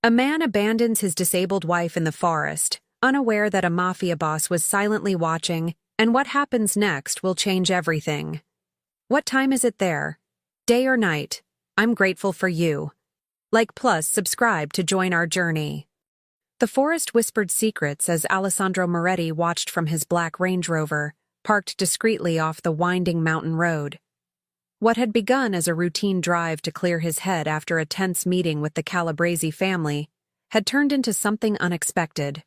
A man abandons his disabled wife in the forest, unaware that a mafia boss was silently watching, and what happens next will change everything. What time is it there? Day or night? I'm grateful for you. Like plus subscribe to join our journey. The forest whispered secrets as Alessandro Moretti watched from his black Range Rover, parked discreetly off the winding mountain road. What had begun as a routine drive to clear his head after a tense meeting with the Calabrese family had turned into something unexpected.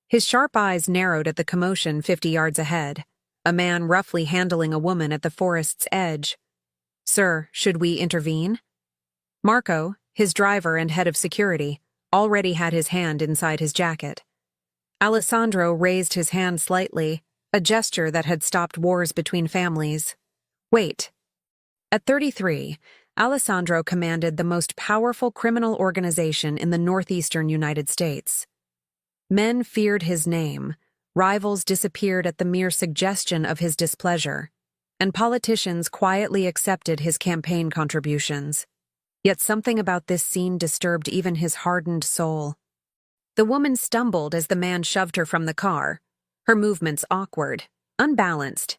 His sharp eyes narrowed at the commotion 50 yards ahead, a man roughly handling a woman at the forest's edge. "Sir, should we intervene?" Marco, his driver and head of security, already had his hand inside his jacket. Alessandro raised his hand slightly, a gesture that had stopped wars between families. Wait. At 33, Alessandro commanded the most powerful criminal organization in the northeastern United States. Men feared his name, rivals disappeared at the mere suggestion of his displeasure, and politicians quietly accepted his campaign contributions. Yet something about this scene disturbed even his hardened soul. The woman stumbled as the man shoved her from the car, her movements awkward, unbalanced.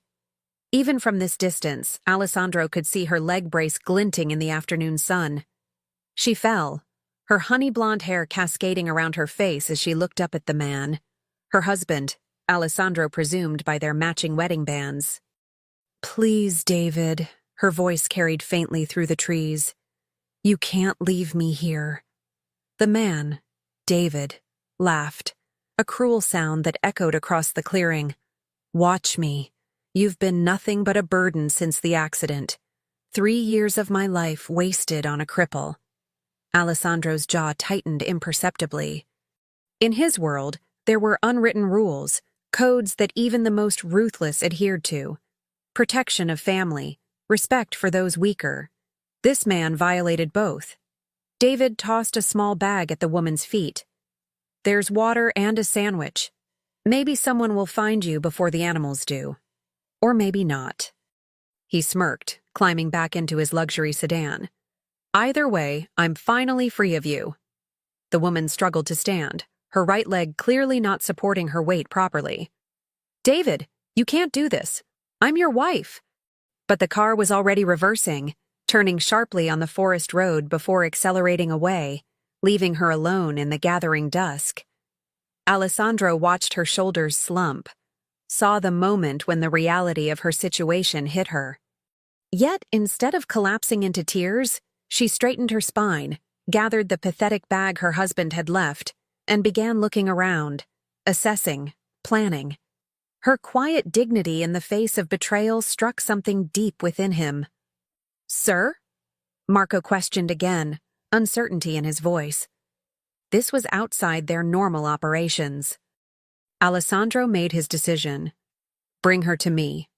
Even from this distance, Alessandro could see her leg brace glinting in the afternoon sun. She fell, her honey-blonde hair cascading around her face as she looked up at the man. Her husband, Alessandro presumed by their matching wedding bands. "Please, David," her voice carried faintly through the trees. "You can't leave me here." The man, David, laughed, a cruel sound that echoed across the clearing. "Watch me. You've been nothing but a burden since the accident. 3 years of my life wasted on a cripple." Alessandro's jaw tightened imperceptibly. In his world, there were unwritten rules, codes that even the most ruthless adhered to. Protection of family, respect for those weaker. This man violated both. David tossed a small bag at the woman's feet. "There's water and a sandwich. Maybe someone will find you before the animals do. Or maybe not." He smirked, climbing back into his luxury sedan. "Either way, I'm finally free of you." The woman struggled to stand, her right leg clearly not supporting her weight properly. "David, you can't do this. I'm your wife." But the car was already reversing, turning sharply on the forest road before accelerating away, leaving her alone in the gathering dusk. Alessandro watched her shoulders slump, saw the moment when the reality of her situation hit her. Yet, instead of collapsing into tears, she straightened her spine, gathered the pathetic bag her husband had left, and began looking around, assessing, planning. Her quiet dignity in the face of betrayal struck something deep within him. "Sir?" Marco questioned again, uncertainty in his voice. This was outside their normal operations. Alessandro made his decision. "Bring her to me."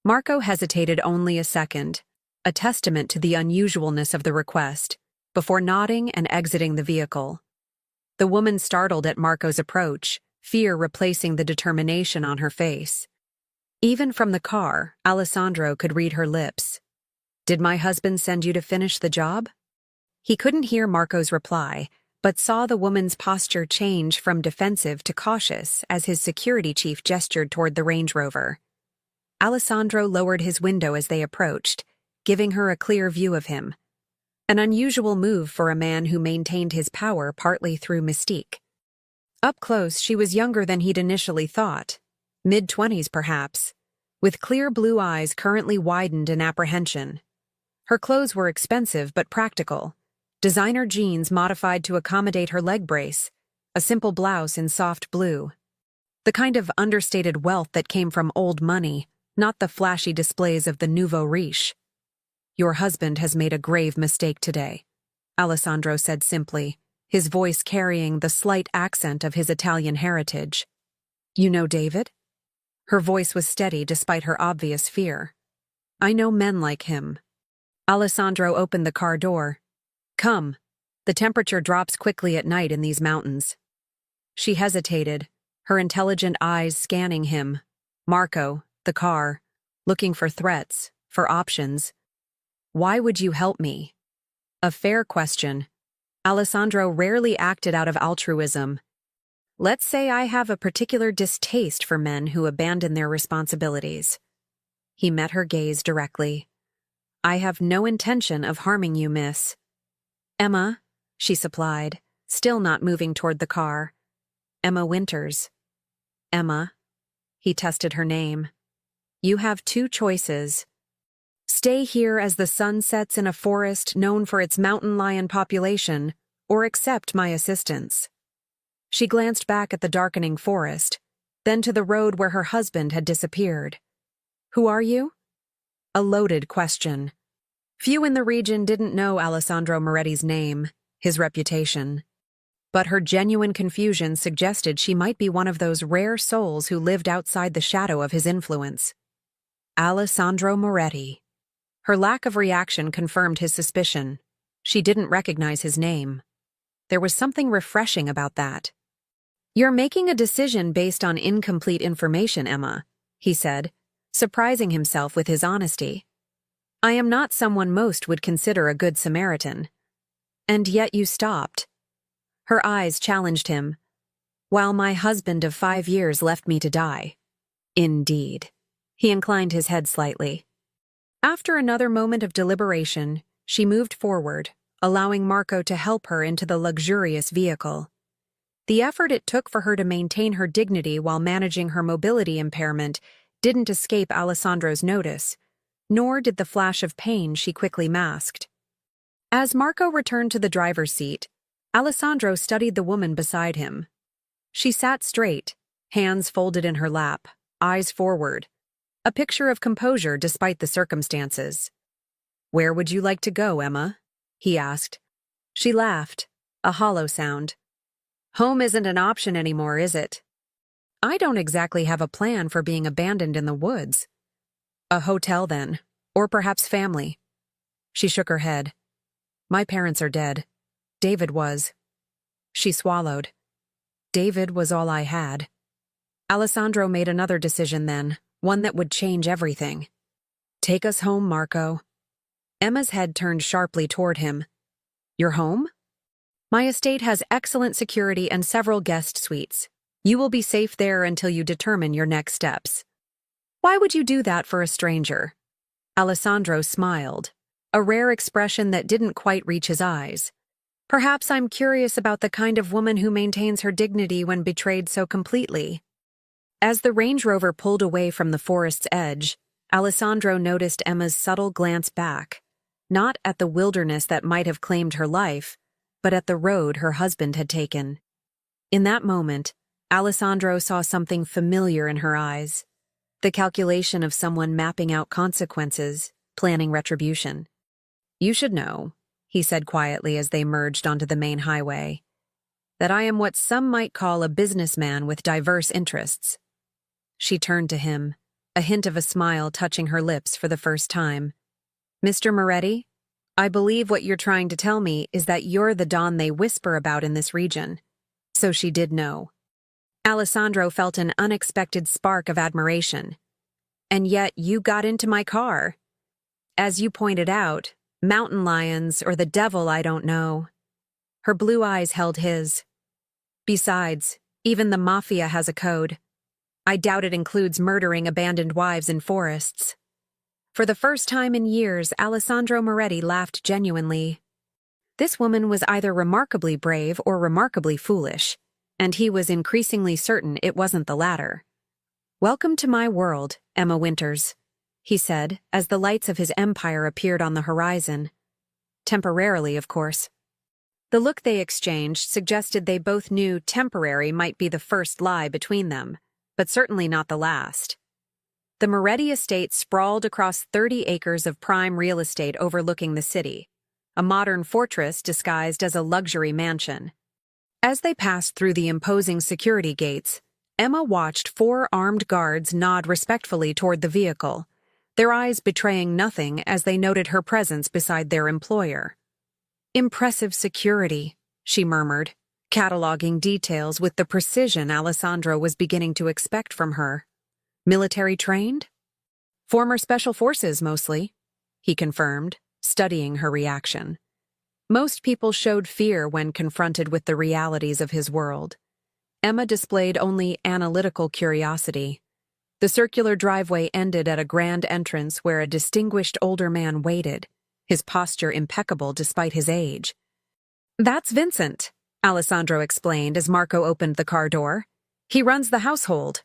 Marco hesitated only a second, a testament to the unusualness of the request, before nodding and exiting the vehicle. The woman startled at Marco's approach, fear replacing the determination on her face. Even from the car, Alessandro could read her lips. "Did my husband send you to finish the job?" He couldn't hear Marco's reply, but saw the woman's posture change from defensive to cautious as his security chief gestured toward the Range Rover. Alessandro lowered his window as they approached, giving her a clear view of him. An unusual move for a man who maintained his power partly through mystique. Up close, she was younger than he'd initially thought, mid-20s perhaps, with clear blue eyes currently widened in apprehension. Her clothes were expensive but practical. Designer jeans modified to accommodate her leg brace, a simple blouse in soft blue. The kind of understated wealth that came from old money, not the flashy displays of the nouveau riche. "Your husband has made a grave mistake today," Alessandro said simply, his voice carrying the slight accent of his Italian heritage. "You know David?" Her voice was steady despite her obvious fear. "I know men like him." Alessandro opened the car door. "Come. The temperature drops quickly at night in these mountains." She hesitated, her intelligent eyes scanning him, Marco, the car, looking for threats, for options. "Why would you help me?" A fair question. Alessandro rarely acted out of altruism. Let's say I have a particular distaste for men who abandon their responsibilities. He met her gaze directly. I have no intention of harming you, miss. Emma, she supplied, still not moving toward the car. Emma Winters. Emma. He tested her name. You have two choices. Stay here as the sun sets in a forest known for its mountain lion population, or accept my assistance. She glanced back at the darkening forest, then to the road where her husband had disappeared. Who are you? A loaded question. Few in the region didn't know Alessandro Moretti's name, his reputation. But her genuine confusion suggested she might be one of those rare souls who lived outside the shadow of his influence. Alessandro Moretti. Her lack of reaction confirmed his suspicion. She didn't recognize his name. There was something refreshing about that. You're making a decision based on incomplete information, Emma, he said, surprising himself with his honesty. I am not someone most would consider a good Samaritan. And yet you stopped. Her eyes challenged him. While my husband of 5 years left me to die. Indeed. He inclined his head slightly. After another moment of deliberation, she moved forward, allowing Marco to help her into the luxurious vehicle. The effort it took for her to maintain her dignity while managing her mobility impairment didn't escape Alessandro's notice, nor did the flash of pain she quickly masked. As Marco returned to the driver's seat, Alessandro studied the woman beside him. She sat straight, hands folded in her lap, eyes forward, a picture of composure despite the circumstances. Where would you like to go, Emma? He asked. She laughed, a hollow sound. Home isn't an option anymore, is it? I don't exactly have a plan for being abandoned in the woods. A hotel, then, or perhaps family. She shook her head. My parents are dead. David was. She swallowed. David was all I had. Alessandro made another decision then, one that would change everything. Take us home, Marco. Emma's head turned sharply toward him. Your home? My estate has excellent security and several guest suites. You will be safe there until you determine your next steps. Why would you do that for a stranger? Alessandro smiled, a rare expression that didn't quite reach his eyes. Perhaps I'm curious about the kind of woman who maintains her dignity when betrayed so completely. As the Range Rover pulled away from the forest's edge, Alessandro noticed Emma's subtle glance back, not at the wilderness that might have claimed her life, but at the road her husband had taken. In that moment, Alessandro saw something familiar in her eyes, the calculation of someone mapping out consequences, planning retribution. You should know, he said quietly as they merged onto the main highway, that I am what some might call a businessman with diverse interests. She turned to him, a hint of a smile touching her lips for the first time. Mr. Moretti, I believe what you're trying to tell me is that you're the Don they whisper about in this region. So she did know. Alessandro felt an unexpected spark of admiration. And yet you got into my car. As you pointed out, mountain lions or the devil, I don't know. Her blue eyes held his. Besides, even the Mafia has a code. I doubt it includes murdering abandoned wives in forests. For the first time in years, Alessandro Moretti laughed genuinely. This woman was either remarkably brave or remarkably foolish, and he was increasingly certain it wasn't the latter. Welcome to my world, Emma Winters, he said, as the lights of his empire appeared on the horizon. Temporarily, of course. The look they exchanged suggested they both knew temporary might be the first lie between them, but certainly not the last. The Moretti estate sprawled across 30 acres of prime real estate overlooking the city, a modern fortress disguised as a luxury mansion. As they passed through the imposing security gates, Emma watched 4 armed guards nod respectfully toward the vehicle, their eyes betraying nothing as they noted her presence beside their employer. Impressive security, she murmured, cataloging details with the precision Alessandro was beginning to expect from her. Military trained? Former special forces, mostly, he confirmed, studying her reaction. Most people showed fear when confronted with the realities of his world. Emma displayed only analytical curiosity. The circular driveway ended at a grand entrance where a distinguished older man waited, his posture impeccable despite his age. "That's Vincent," Alessandro explained as Marco opened the car door. "He runs the household."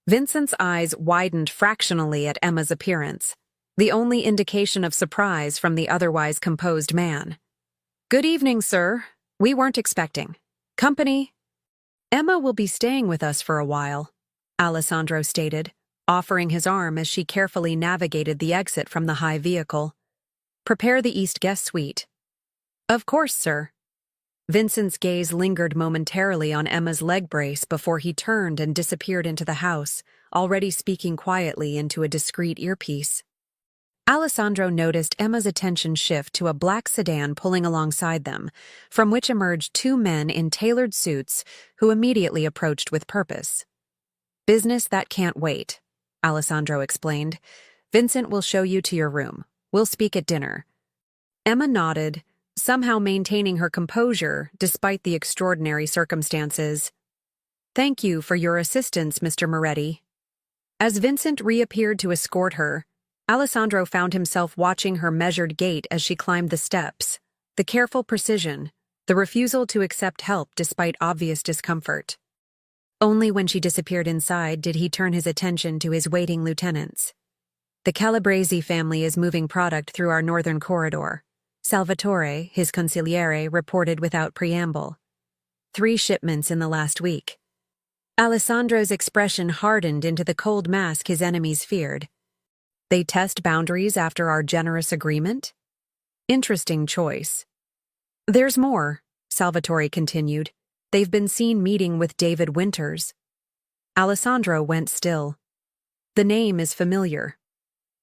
Vincent's eyes widened fractionally at Emma's appearance, the only indication of surprise from the otherwise composed man. "Good evening, sir. We weren't expecting company." "Emma will be staying with us for a while," Alessandro stated, offering his arm as she carefully navigated the exit from the high vehicle. "Prepare the East guest suite." "Of course, sir." Vincent's gaze lingered momentarily on Emma's leg brace before he turned and disappeared into the house, already speaking quietly into a discreet earpiece. Alessandro noticed Emma's attention shift to a black sedan pulling alongside them, from which emerged two men in tailored suits who immediately approached with purpose. "Business that can't wait," Alessandro explained. "Vincent will show you to your room. We'll speak at dinner." Emma nodded, somehow maintaining her composure despite the extraordinary circumstances. "Thank you for your assistance, Mr. Moretti." As Vincent reappeared to escort her, Alessandro found himself watching her measured gait as she climbed the steps, the careful precision, the refusal to accept help despite obvious discomfort. Only when she disappeared inside did he turn his attention to his waiting lieutenants. "The Calabresi family is moving product through our northern corridor," Salvatore, his consigliere, reported without preamble. 3 shipments in the last week. Alessandro's expression hardened into the cold mask his enemies feared. "They test boundaries after our generous agreement? Interesting choice." "There's more," Salvatore continued. "They've been seen meeting with David Winters." Alessandro went still. The name is familiar.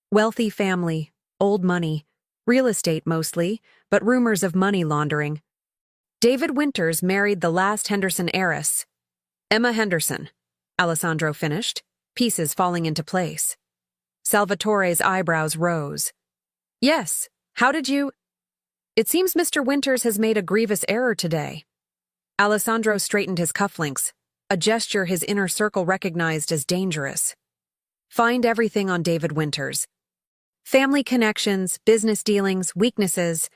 Wealthy family, old money, real estate mostly, but rumors of money laundering. David Winters married the last Henderson heiress. Emma Henderson, Alessandro finished, pieces falling into place. Salvatore's eyebrows rose. "Yes, how did you—" "It seems Mr. Winters has made a grievous error today." Alessandro straightened his cufflinks, a gesture his inner circle recognized as dangerous. "Find everything on David Winters. Family connections, business dealings, weaknesses,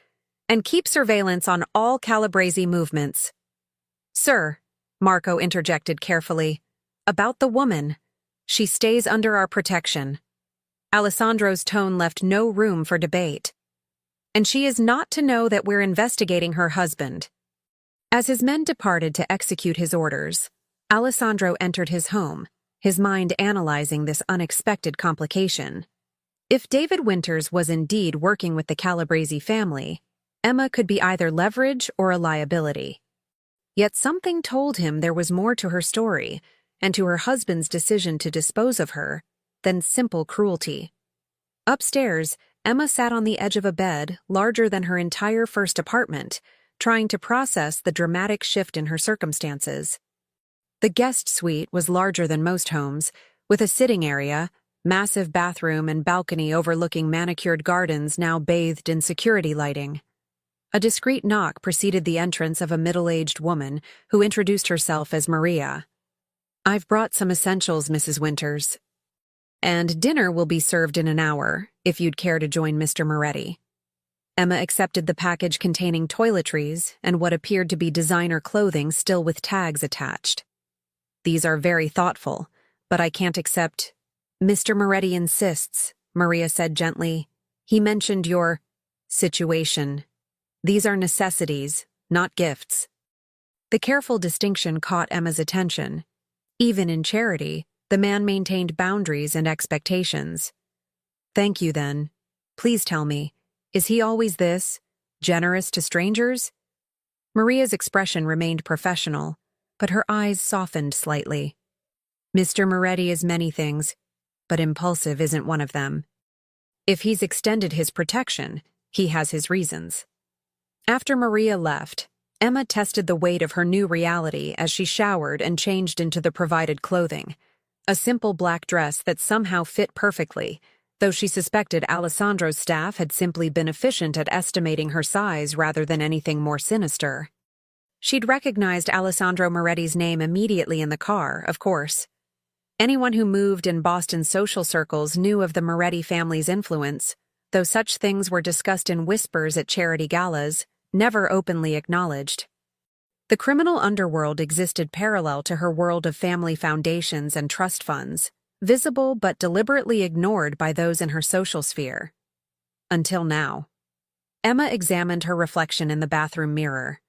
and keep surveillance on all Calabresi movements." "Sir," Marco interjected carefully, "about the woman. She stays under our protection." Alessandro's tone left no room for debate. "And she is not to know that we're investigating her husband." As his men departed to execute his orders, Alessandro entered his home, his mind analyzing this unexpected complication. If David Winters was indeed working with the Calabresi family, Emma could be either leverage or a liability. Yet something told him there was more to her story, and to her husband's decision to dispose of her, than simple cruelty. Upstairs, Emma sat on the edge of a bed larger than her entire first apartment, trying to process the dramatic shift in her circumstances. The guest suite was larger than most homes, with a sitting area, massive bathroom and balcony overlooking manicured gardens now bathed in security lighting. A discreet knock preceded the entrance of a middle-aged woman who introduced herself as Maria. "I've brought some essentials, Mrs. Winters. And dinner will be served in an hour, if you'd care to join Mr. Moretti." Emma accepted the package containing toiletries and what appeared to be designer clothing still with tags attached. "These are very thoughtful, but I can't accept—" "Mr. Moretti insists," Maria said gently. "He mentioned your situation. These are necessities, not gifts." The careful distinction caught Emma's attention. Even in charity, the man maintained boundaries and expectations. "Thank you, then. Please tell me, is he always this, generous to strangers?" Maria's expression remained professional, but her eyes softened slightly. "Mr. Moretti is many things, but impulsive isn't one of them. If he's extended his protection, he has his reasons." After Maria left, Emma tested the weight of her new reality as she showered and changed into the provided clothing. A simple black dress that somehow fit perfectly, though she suspected Alessandro's staff had simply been efficient at estimating her size rather than anything more sinister. She'd recognized Alessandro Moretti's name immediately in the car, of course. Anyone who moved in Boston's social circles knew of the Moretti family's influence, though such things were discussed in whispers at charity galas, never openly acknowledged. The criminal underworld existed parallel to her world of family foundations and trust funds, visible but deliberately ignored by those in her social sphere. Until now. Emma examined her reflection in the bathroom mirror.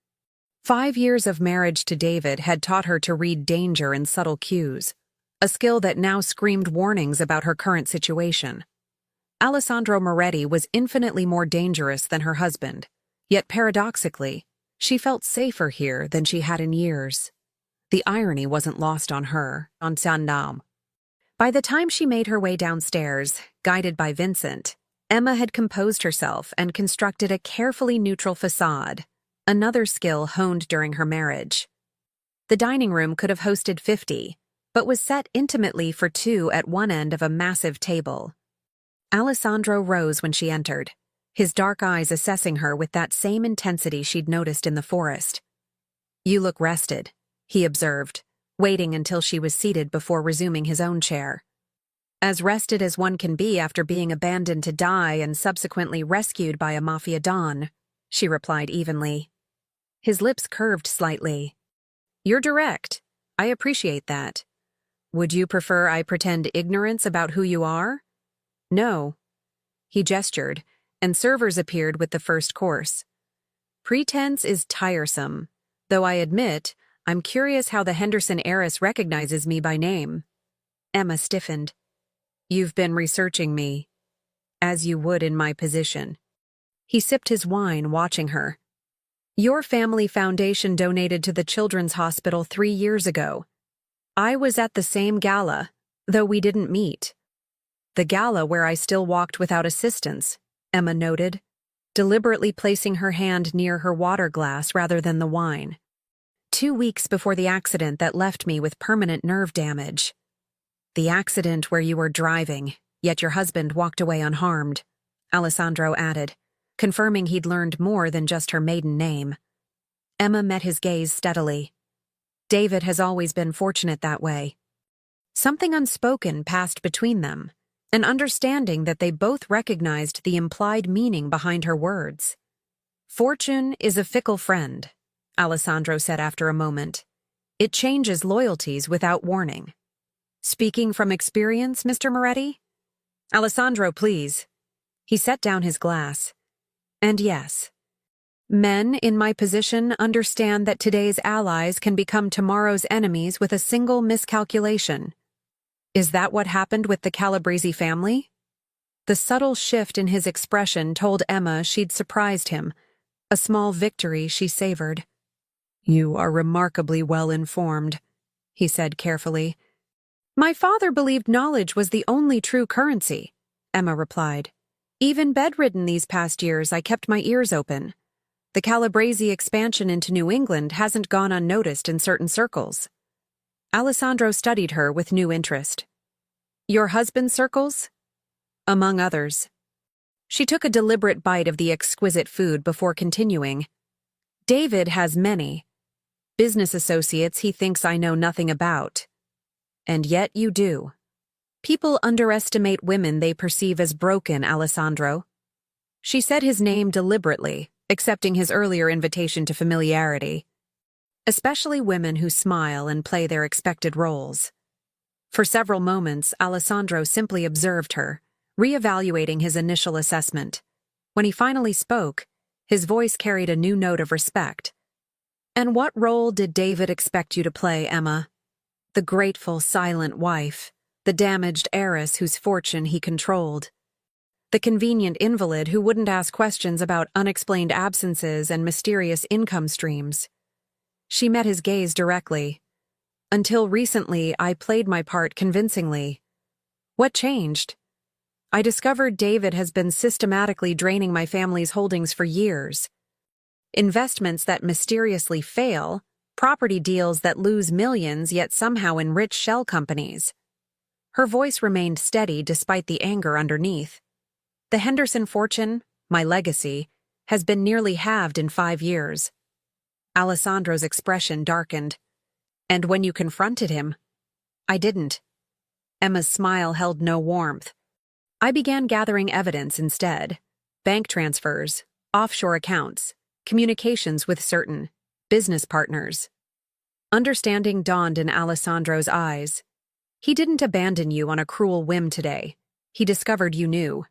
5 years of marriage to David had taught her to read danger in subtle cues, a skill that now screamed warnings about her current situation. Alessandro Moretti was infinitely more dangerous than her husband, yet paradoxically, she felt safer here than she had in years. The irony wasn't lost on her, on Sandam. By the time she made her way downstairs, guided by Vincent, Emma had composed herself and constructed a carefully neutral facade, another skill honed during her marriage. The dining room could have hosted 50, but was set intimately for 2 at one end of a massive table. Alessandro rose when she entered, his dark eyes assessing her with that same intensity she'd noticed in the forest. "You look rested," he observed, waiting until she was seated before resuming his own chair. "As rested as one can be after being abandoned to die and subsequently rescued by a Mafia don," she replied evenly. His lips curved slightly. "You're direct. I appreciate that. Would you prefer I pretend ignorance about who you are?" "No." He gestured, and servers appeared with the first course. "Pretense is tiresome, though I admit I'm curious how the Henderson heiress recognizes me by name." Emma stiffened. "You've been researching me, as you would in my position." He sipped his wine, watching her. "Your family foundation donated to the Children's Hospital 3 years ago. I was at the same gala, though we didn't meet." "The gala where I still walked without assistance," Emma noted, deliberately placing her hand near her water glass rather than the wine. 2 weeks before the accident that left me with permanent nerve damage." "The accident where you were driving, yet your husband walked away unharmed," Alessandro added, confirming he'd learned more than just her maiden name. Emma met his gaze steadily. David has always been fortunate that way. Something unspoken passed between them, an understanding that they both recognized the implied meaning behind her words. "Fortune is a fickle friend," Alessandro said after a moment. "It changes loyalties without warning." "Speaking from experience, Mr. Moretti?" "Alessandro, please." He set down his glass. "And yes, men in my position understand that today's allies can become tomorrow's enemies with a single miscalculation." "Is that what happened with the Calabrese family?" The subtle shift in his expression told Emma she'd surprised him, a small victory she savored. "You are remarkably well informed," he said carefully. "My father believed knowledge was the only true currency," Emma replied. "Even bedridden these past years, I kept my ears open. The Calabrese expansion into New England hasn't gone unnoticed in certain circles." Alessandro studied her with new interest. "Your husband's circles?" "Among others." She took a deliberate bite of the exquisite food before continuing. "David has many business associates he thinks I know nothing about. And yet you do. People underestimate women they perceive as broken, Alessandro." She said his name deliberately, accepting his earlier invitation to familiarity. "Especially women who smile and play their expected roles." For several moments, Alessandro simply observed her, reevaluating his initial assessment. When he finally spoke, his voice carried a new note of respect. "And what role did David expect you to play, Emma? The grateful, silent wife, the damaged heiress whose fortune he controlled, the convenient invalid who wouldn't ask questions about unexplained absences and mysterious income streams." She met his gaze directly. "Until recently, I played my part convincingly. What changed? I discovered David has been systematically draining my family's holdings for years. Investments that mysteriously fail, property deals that lose millions yet somehow enrich shell companies. Her voice remained steady despite the anger underneath. The Henderson fortune, my legacy, has been nearly halved in 5 years. Alessandro's expression darkened. And when you confronted him? I didn't. Emma's smile held no warmth. I began gathering evidence instead. Bank transfers, offshore accounts, communications with certain business partners. Understanding dawned in Alessandro's eyes. He didn't abandon you on a cruel whim today. He discovered you knew.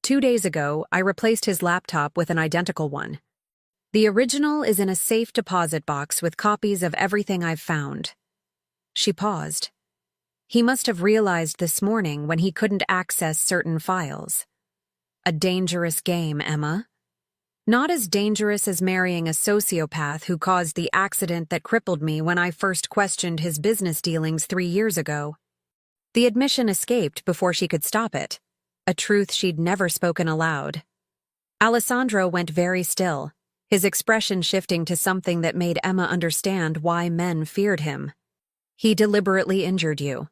2 days ago, I replaced his laptop with an identical one. The original is in a safe deposit box with copies of everything I've found. She paused. He must have realized this morning when he couldn't access certain files. A dangerous game, Emma. Not as dangerous as marrying a sociopath who caused the accident that crippled me when I first questioned his business dealings 3 years ago. The admission escaped before she could stop it, a truth she'd never spoken aloud. Alessandro went very still, his expression shifting to something that made Emma understand why men feared him. He deliberately injured you.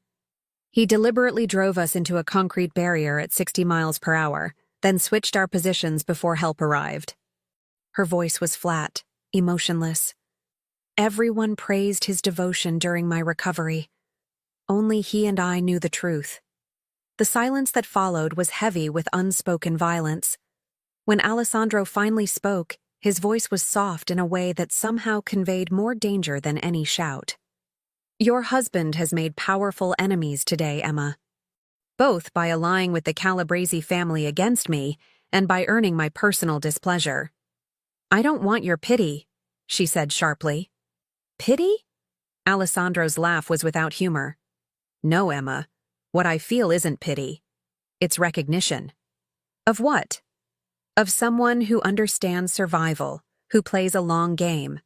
He deliberately drove us into a concrete barrier at 60 miles per hour, then switched our positions before help arrived. Her voice was flat, emotionless. Everyone praised his devotion during my recovery. Only he and I knew the truth. The silence that followed was heavy with unspoken violence. When Alessandro finally spoke, his voice was soft in a way that somehow conveyed more danger than any shout. Your husband has made powerful enemies today, Emma. Both by allying with the Calabrese family against me and by earning my personal displeasure. I don't want your pity, she said sharply. Pity? Alessandro's laugh was without humor. No, Emma. What I feel isn't pity. It's recognition. Of what? Of someone who understands survival, who plays a long game.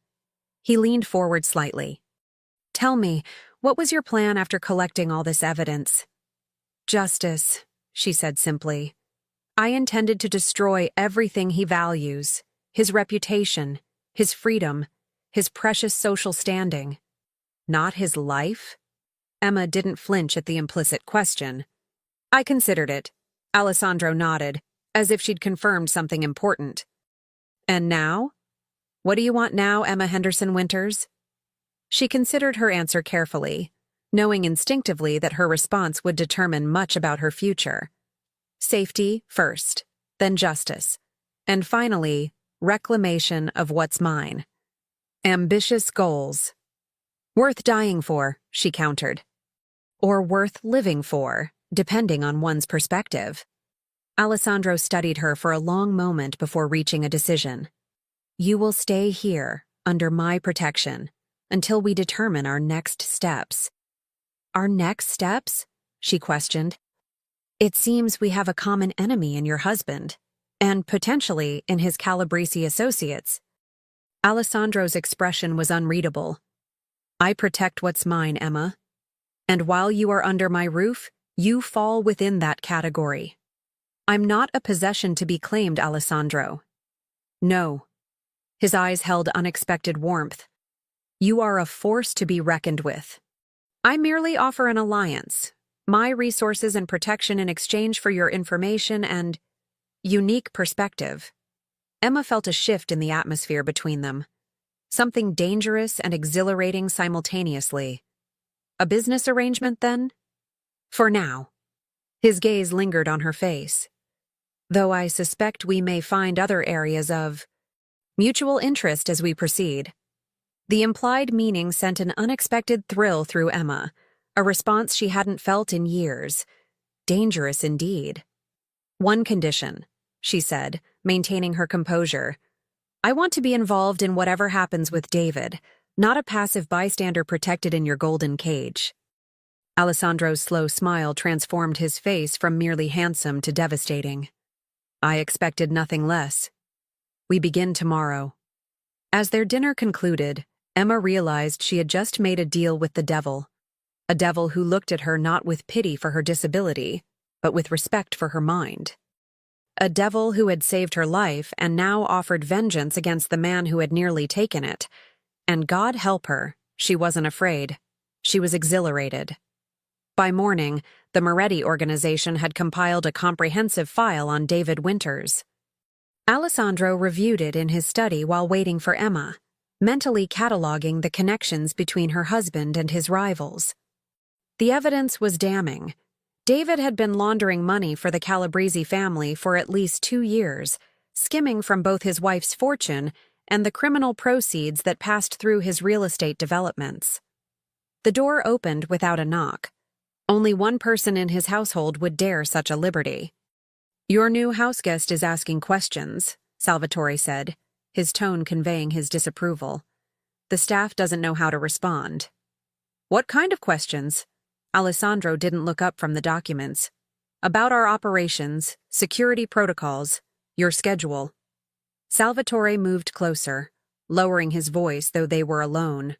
He leaned forward slightly. Tell me, what was your plan after collecting all this evidence? Justice, she said simply. I intended to destroy everything he values, his reputation, his freedom, his precious social standing. Not his life? Emma didn't flinch at the implicit question. I considered it. Alessandro nodded, as if she'd confirmed something important. And now? What do you want now, Emma Henderson Winters? She considered her answer carefully, knowing instinctively that her response would determine much about her future. Safety first, then justice, and finally, reclamation of what's mine. Ambitious goals. Worth dying for, she countered. Or worth living for, depending on one's perspective. Alessandro studied her for a long moment before reaching a decision. You will stay here, under my protection, until we determine our next steps. Our next steps? She questioned. It seems we have a common enemy in your husband, and potentially in his Calabrese associates. Alessandro's expression was unreadable. I protect what's mine, Emma. And while you are under my roof, you fall within that category. I'm not a possession to be claimed, Alessandro. No. His eyes held unexpected warmth. You are a force to be reckoned with. I merely offer an alliance, my resources and protection in exchange for your information and unique perspective. Emma felt a shift in the atmosphere between them. Something dangerous and exhilarating simultaneously. A business arrangement, then? For now. His gaze lingered on her face. Though I suspect we may find other areas of mutual interest as we proceed. The implied meaning sent an unexpected thrill through Emma, a response she hadn't felt in years. Dangerous indeed. One condition, she said, maintaining her composure. I want to be involved in whatever happens with David, not a passive bystander protected in your golden cage. Alessandro's slow smile transformed his face from merely handsome to devastating. I expected nothing less. We begin tomorrow. As their dinner concluded, Emma realized she had just made a deal with the devil. A devil who looked at her not with pity for her disability, but with respect for her mind. A devil who had saved her life and now offered vengeance against the man who had nearly taken it. And God help her, she wasn't afraid. She was exhilarated. By morning, The Moretti organization had compiled a comprehensive file on David Winters. Alessandro reviewed it in his study while waiting for Emma, mentally cataloging the connections between her husband and his rivals. The evidence was damning. David had been laundering money for the Calabrese family for at least 2 years, skimming from both his wife's fortune and the criminal proceeds that passed through his real estate developments. The door opened without a knock. Only one person in his household would dare such a liberty. "Your new houseguest is asking questions," Salvatore said, his tone conveying his disapproval. "The staff doesn't know how to respond." "What kind of questions?" Alessandro didn't look up from the documents. "About our operations, security protocols, your schedule." Salvatore moved closer, lowering his voice though they were alone.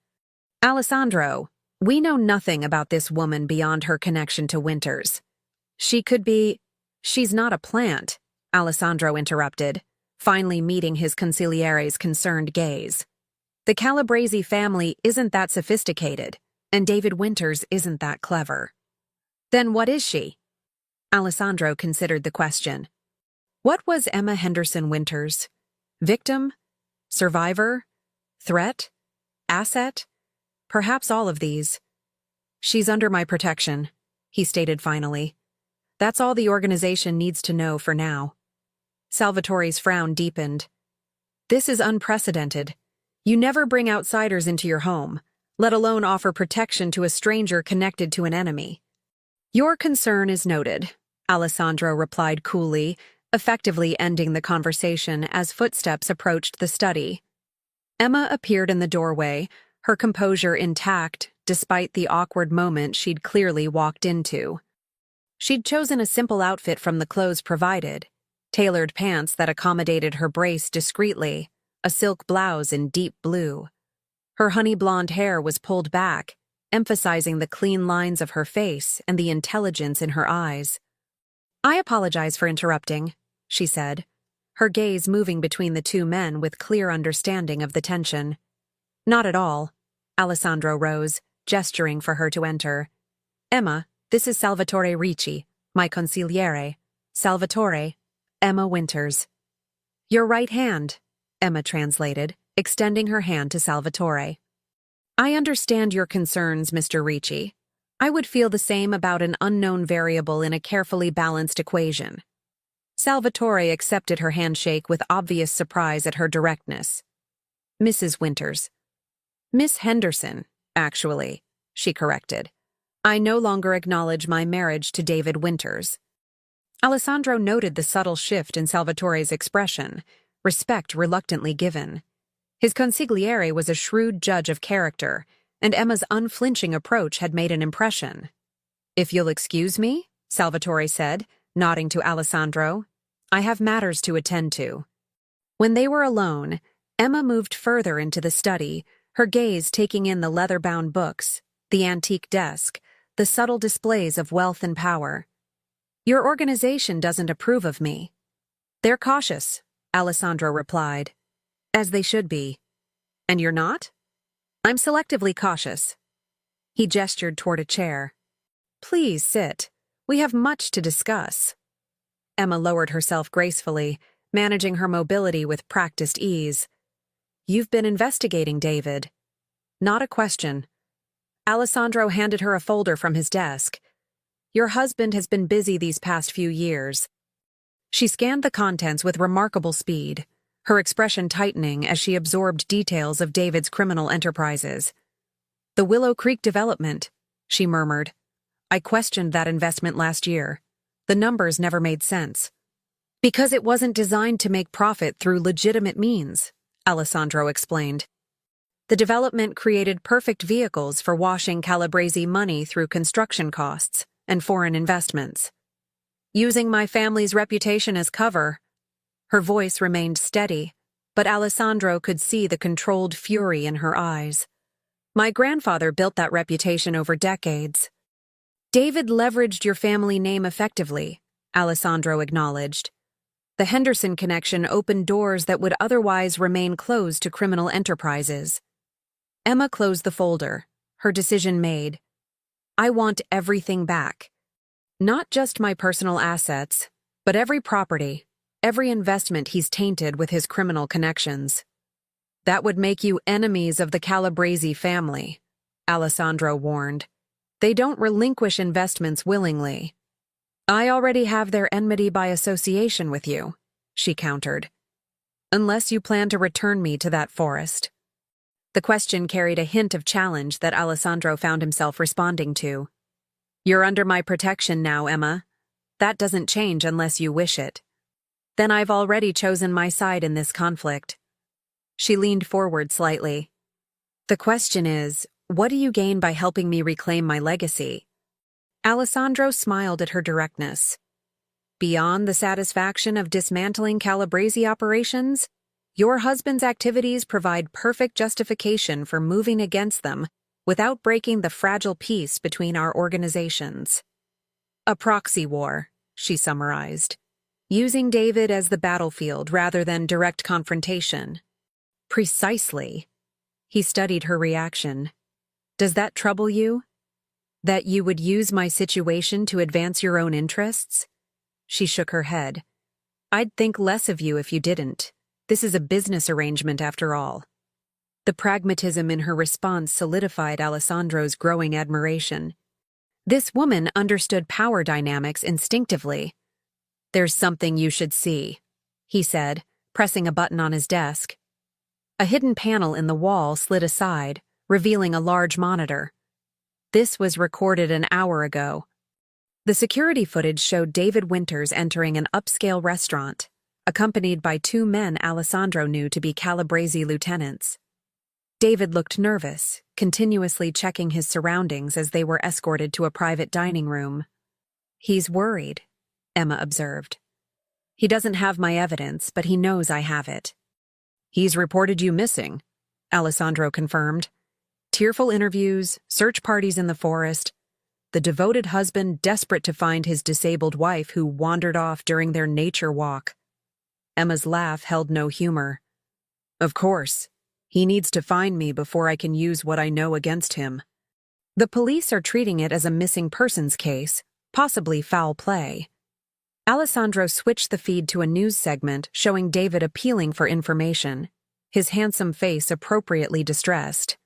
"Alessandro, we know nothing about this woman beyond her connection to Winters. She could be—" "She's not a plant," Alessandro interrupted, finally meeting his consigliere's concerned gaze. "The Calabrese family isn't that sophisticated, and David Winters isn't that clever." "Then what is she?" Alessandro considered the question. What was Emma Henderson Winters? Victim? Survivor? Threat? Asset? Perhaps all of these. "She's under my protection," he stated finally. "That's all the organization needs to know for now." Salvatore's frown deepened. "This is unprecedented. You never bring outsiders into your home, let alone offer protection to a stranger connected to an enemy." "Your concern is noted," Alessandro replied coolly, effectively ending the conversation as footsteps approached the study. Emma appeared in the doorway, her composure intact despite the awkward moment she'd clearly walked into. She'd chosen a simple outfit from the clothes provided, tailored pants that accommodated her brace discreetly, a silk blouse in deep blue. Her honey blonde hair was pulled back, emphasizing the clean lines of her face and the intelligence in her eyes. "I apologize for interrupting," she said, her gaze moving between the two men with clear understanding of the tension. "Not at all." Alessandro rose, gesturing for her to enter. "Emma, this is Salvatore Ricci, my consigliere. Salvatore, Emma Winters." "Your right hand," Emma translated, extending her hand to Salvatore. "I understand your concerns, Mr. Ricci. I would feel the same about an unknown variable in a carefully balanced equation." Salvatore accepted her handshake with obvious surprise at her directness. "Mrs. Winters." "Miss Henderson, actually," she corrected. "I no longer acknowledge my marriage to David Winters." Alessandro noted the subtle shift in Salvatore's expression, respect reluctantly given. His consigliere was a shrewd judge of character, and Emma's unflinching approach had made an impression. "If you'll excuse me," Salvatore said, nodding to Alessandro, "I have matters to attend to." When they were alone, Emma moved further into the study, her gaze taking in the leather-bound books, the antique desk, the subtle displays of wealth and power. "Your organization doesn't approve of me." "They're cautious," Alessandro replied. "As they should be." "And you're not?" "I'm selectively cautious." He gestured toward a chair. "Please sit. We have much to discuss." Emma lowered herself gracefully, managing her mobility with practiced ease. "You've been investigating David." "Not a question." Alessandro handed her a folder from his desk. "Your husband has been busy these past few years." She scanned the contents with remarkable speed, her expression tightening as she absorbed details of David's criminal enterprises. "The Willow Creek development," she murmured. "I questioned that investment last year. The numbers never made sense." "Because it wasn't designed to make profit through legitimate means," Alessandro explained. "The development created perfect vehicles for washing Calabrese money through construction costs and foreign investments. Using my family's reputation as cover." Her voice remained steady, but Alessandro could see the controlled fury in her eyes. "My grandfather built that reputation over decades." "David leveraged your family name effectively," Alessandro acknowledged. "The Henderson connection opened doors that would otherwise remain closed to criminal enterprises." Emma closed the folder, her decision made. "I want everything back." Not just my personal assets, but every property, every investment he's tainted with his criminal connections. That would make you enemies of the Calabrese family, Alessandro warned. They don't relinquish investments willingly. I already have their enmity by association with you, she countered. Unless you plan to return me to that forest. The question carried a hint of challenge that Alessandro found himself responding to. You're under my protection now, Emma. That doesn't change unless you wish it. Then I've already chosen my side in this conflict. She leaned forward slightly. The question is, what do you gain by helping me reclaim my legacy? Alessandro smiled at her directness. Beyond the satisfaction of dismantling Calabrese operations, your husband's activities provide perfect justification for moving against them without breaking the fragile peace between our organizations. A proxy war, she summarized, using David as the battlefield rather than direct confrontation. Precisely. He studied her reaction. Does that trouble you? That you would use my situation to advance your own interests? She shook her head. I'd think less of you if you didn't. This is a business arrangement after all. The pragmatism in her response solidified Alessandro's growing admiration. This woman understood power dynamics instinctively. There's something you should see, he said, pressing a button on his desk. A hidden panel in the wall slid aside, revealing a large monitor. This was recorded an hour ago. The security footage showed David Winters entering an upscale restaurant, accompanied by two men Alessandro knew to be Calabrese lieutenants. David looked nervous, continuously checking his surroundings as they were escorted to a private dining room. He's worried, Emma observed. He doesn't have my evidence, but he knows I have it. He's reported you missing, Alessandro confirmed. Tearful interviews, search parties in the forest, the devoted husband desperate to find his disabled wife who wandered off during their nature walk. Emma's laugh held no humor. Of course, he needs to find me before I can use what I know against him. The police are treating it as a missing persons case, possibly foul play. Alessandro switched the feed to a news segment showing David appealing for information, his handsome face appropriately distressed.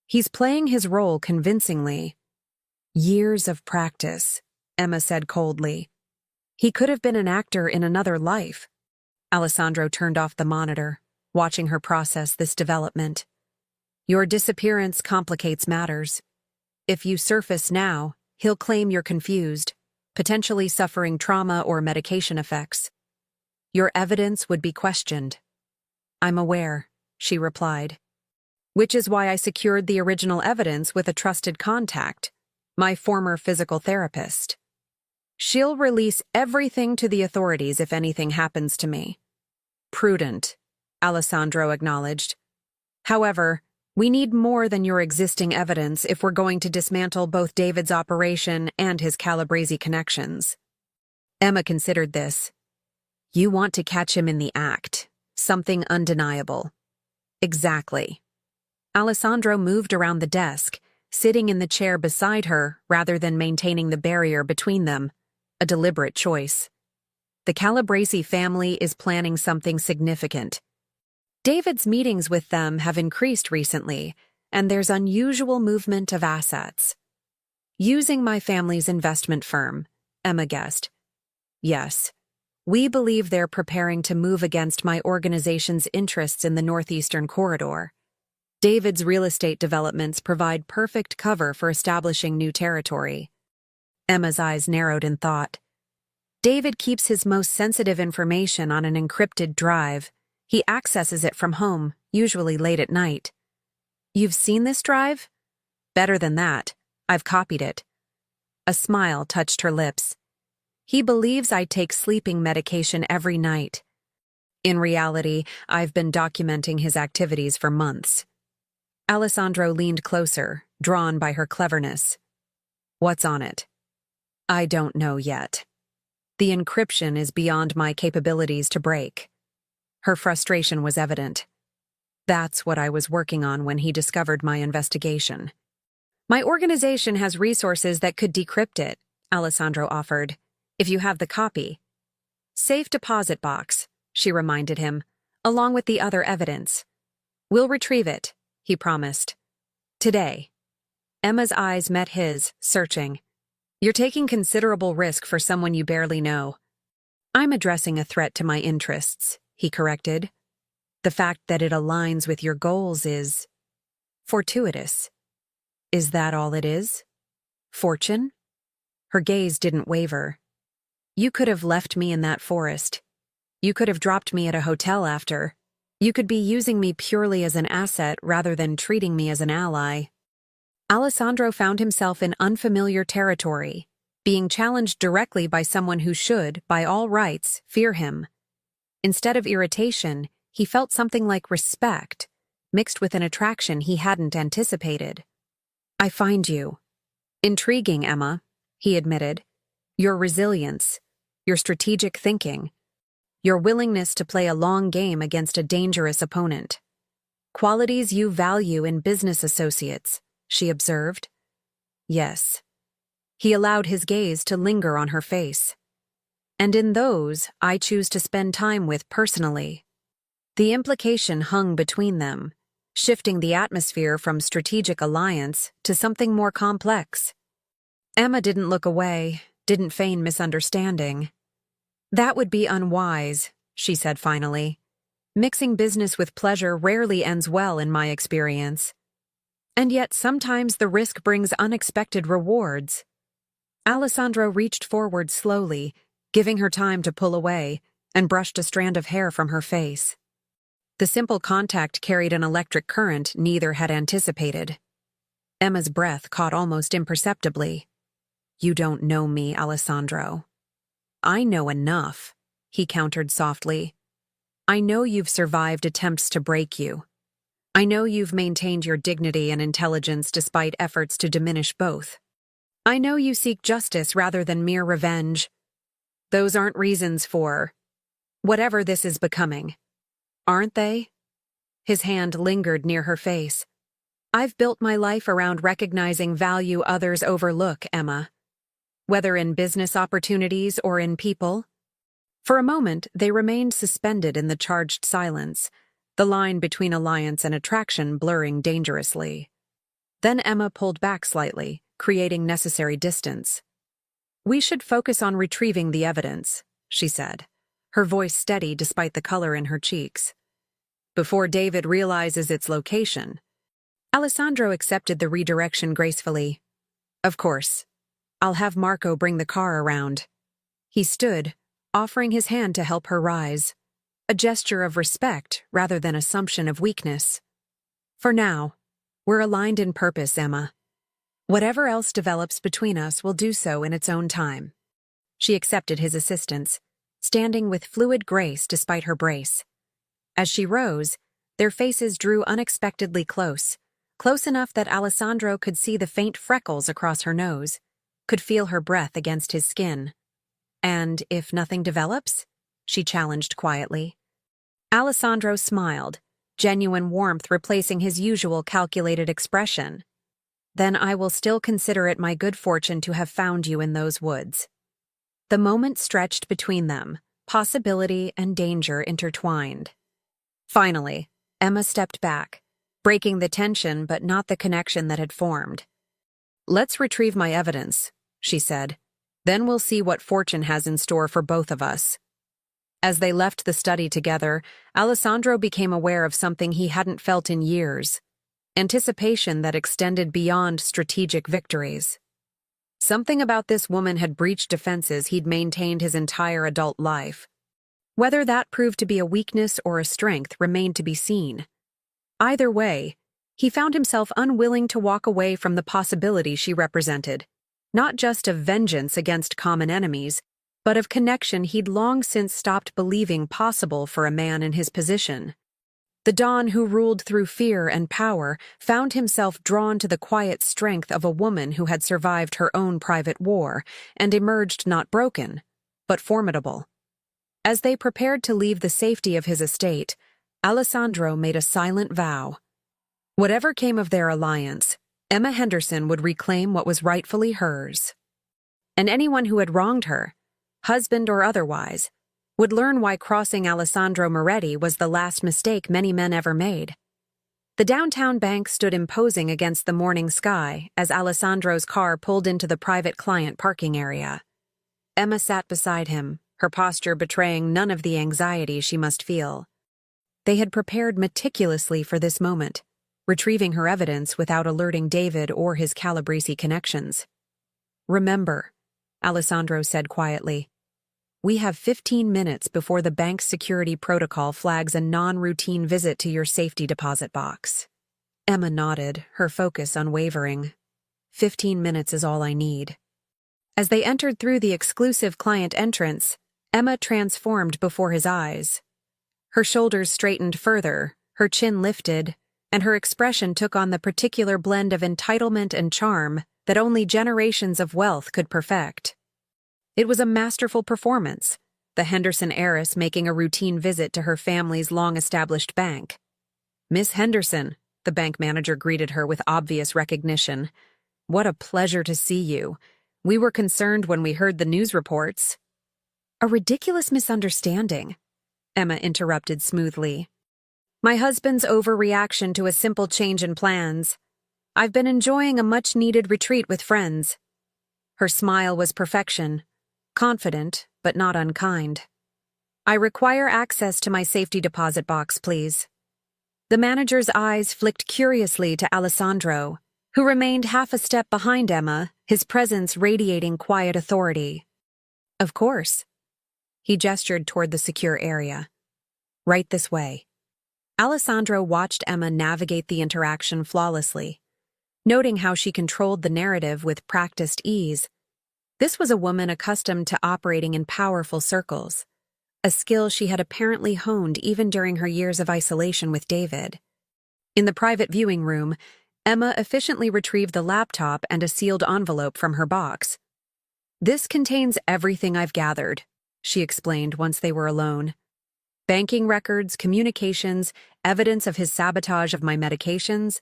He's playing his role convincingly. Years of practice, Emma said coldly. He could have been an actor in another life. Alessandro turned off the monitor, watching her process this development. Your disappearance complicates matters. If you surface now, he'll claim you're confused, potentially suffering trauma or medication effects. Your evidence would be questioned. I'm aware, she replied. Which is why I secured the original evidence with a trusted contact, my former physical therapist. She'll release everything to the authorities if anything happens to me. Prudent, Alessandro acknowledged. However, we need more than your existing evidence if we're going to dismantle both David's operation and his Calabrese connections. Emma considered this. You want to catch him in the act, something undeniable. Exactly. Alessandro moved around the desk, sitting in the chair beside her rather than maintaining the barrier between them, a deliberate choice. The Calabrese family is planning something significant. David's meetings with them have increased recently, and there's unusual movement of assets. Using my family's investment firm, Emma guessed. Yes, we believe they're preparing to move against my organization's interests in the Northeastern Corridor. David's real estate developments provide perfect cover for establishing new territory. Emma's eyes narrowed in thought. David keeps his most sensitive information on an encrypted drive. He accesses it from home, usually late at night. You've seen this drive? Better than that. I've copied it. A smile touched her lips. He believes I take sleeping medication every night. In reality, I've been documenting his activities for months. Alessandro leaned closer, drawn by her cleverness. What's on it? I don't know yet. The encryption is beyond my capabilities to break. Her frustration was evident. That's what I was working on when he discovered my investigation. My organization has resources that could decrypt it, Alessandro offered, if you have the copy. Safe deposit box, she reminded him, along with the other evidence. We'll retrieve it, he promised. Today. Emma's eyes met his, searching. You're taking considerable risk for someone you barely know. I'm addressing a threat to my interests, he corrected. The fact that it aligns with your goals is fortuitous. Is that all it is? Fortune? Her gaze didn't waver. You could have left me in that forest. You could have dropped me at a hotel after. You could be using me purely as an asset rather than treating me as an ally. Alessandro found himself in unfamiliar territory, being challenged directly by someone who should, by all rights, fear him. Instead of irritation, he felt something like respect, mixed with an attraction he hadn't anticipated. I find you intriguing, Emma, he admitted. Your resilience, your strategic thinking, your willingness to play a long game against a dangerous opponent. Qualities you value in business associates, she observed. Yes. He allowed his gaze to linger on her face. And in those, I choose to spend time with personally. The implication hung between them, shifting the atmosphere from strategic alliance to something more complex. Emma didn't look away, didn't feign misunderstanding. That would be unwise, she said finally. Mixing business with pleasure rarely ends well in my experience. And yet sometimes the risk brings unexpected rewards. Alessandro reached forward slowly, giving her time to pull away, and brushed a strand of hair from her face. The simple contact carried an electric current neither had anticipated. Emma's breath caught almost imperceptibly. You don't know me, Alessandro. I know enough, he countered softly. I know you've survived attempts to break you. I know you've maintained your dignity and intelligence despite efforts to diminish both. I know you seek justice rather than mere revenge. Those aren't reasons for whatever this is becoming. Aren't they? His hand lingered near her face. I've built my life around recognizing value others overlook, Emma. Whether in business opportunities or in people. For a moment, they remained suspended in the charged silence, the line between alliance and attraction blurring dangerously. Then Emma pulled back slightly, creating necessary distance. We should focus on retrieving the evidence, she said, her voice steady despite the color in her cheeks. Before David realizes its location. Alessandro accepted the redirection gracefully. Of course. I'll have Marco bring the car around. He stood, offering his hand to help her rise. A gesture of respect rather than assumption of weakness. For now, we're aligned in purpose, Emma. Whatever else develops between us will do so in its own time. She accepted his assistance, standing with fluid grace despite her brace. As she rose, their faces drew unexpectedly close, close enough that Alessandro could see the faint freckles across her nose, could feel her breath against his skin. And if nothing develops? She challenged quietly. Alessandro smiled, genuine warmth replacing his usual calculated expression. Then I will still consider it my good fortune to have found you in those woods. The moment stretched between them, possibility and danger intertwined. Finally, Emma stepped back, breaking the tension but not the connection that had formed. Let's retrieve my evidence, she said. Then we'll see what fortune has in store for both of us. As they left the study together, Alessandro became aware of something he hadn't felt in years. Anticipation that extended beyond strategic victories. Something about this woman had breached defenses he'd maintained his entire adult life. Whether that proved to be a weakness or a strength remained to be seen. Either way, he found himself unwilling to walk away from the possibility she represented, not just of vengeance against common enemies, but of connection he'd long since stopped believing possible for a man in his position. The Don who ruled through fear and power found himself drawn to the quiet strength of a woman who had survived her own private war and emerged not broken, but formidable. As they prepared to leave the safety of his estate, Alessandro made a silent vow. Whatever came of their alliance, Emma Henderson would reclaim what was rightfully hers. and anyone who had wronged her, husband or otherwise, would learn why crossing Alessandro Moretti was the last mistake many men ever made. The downtown bank stood imposing against the morning sky as Alessandro's car pulled into the private client parking area. Emma sat beside him, her posture betraying none of the anxiety she must feel. They had prepared meticulously for this moment, retrieving her evidence without alerting David or his Calabrese connections. "Remember," Alessandro said quietly, "we have 15 minutes before the bank's security protocol flags a non-routine visit to your safety deposit box." Emma nodded, her focus unwavering. 15 minutes is all I need. As they entered through the exclusive client entrance, Emma transformed before his eyes. Her shoulders straightened further, her chin lifted, and her expression took on the particular blend of entitlement and charm that only generations of wealth could perfect. It was a masterful performance, the Henderson heiress making a routine visit to her family's long-established bank. "Miss Henderson," the bank manager greeted her with obvious recognition. "What a pleasure to see you. We were concerned when we heard the news reports." "A ridiculous misunderstanding," Emma interrupted smoothly. "My husband's overreaction to a simple change in plans. I've been enjoying a much-needed retreat with friends." Her smile was perfection, confident but not unkind. "I require access to my safety deposit box, please." The manager's eyes flicked curiously to Alessandro, who remained half a step behind Emma, his presence radiating quiet authority. "Of course." He gestured toward the secure area. "Right this way." Alessandro watched Emma navigate the interaction flawlessly, noting how she controlled the narrative with practiced ease. This was a woman accustomed to operating in powerful circles, a skill she had apparently honed even during her years of isolation with David. In the private viewing room, Emma efficiently retrieved the laptop and a sealed envelope from her box. "This contains everything I've gathered," she explained once they were alone. "Banking records, communications, evidence of his sabotage of my medications."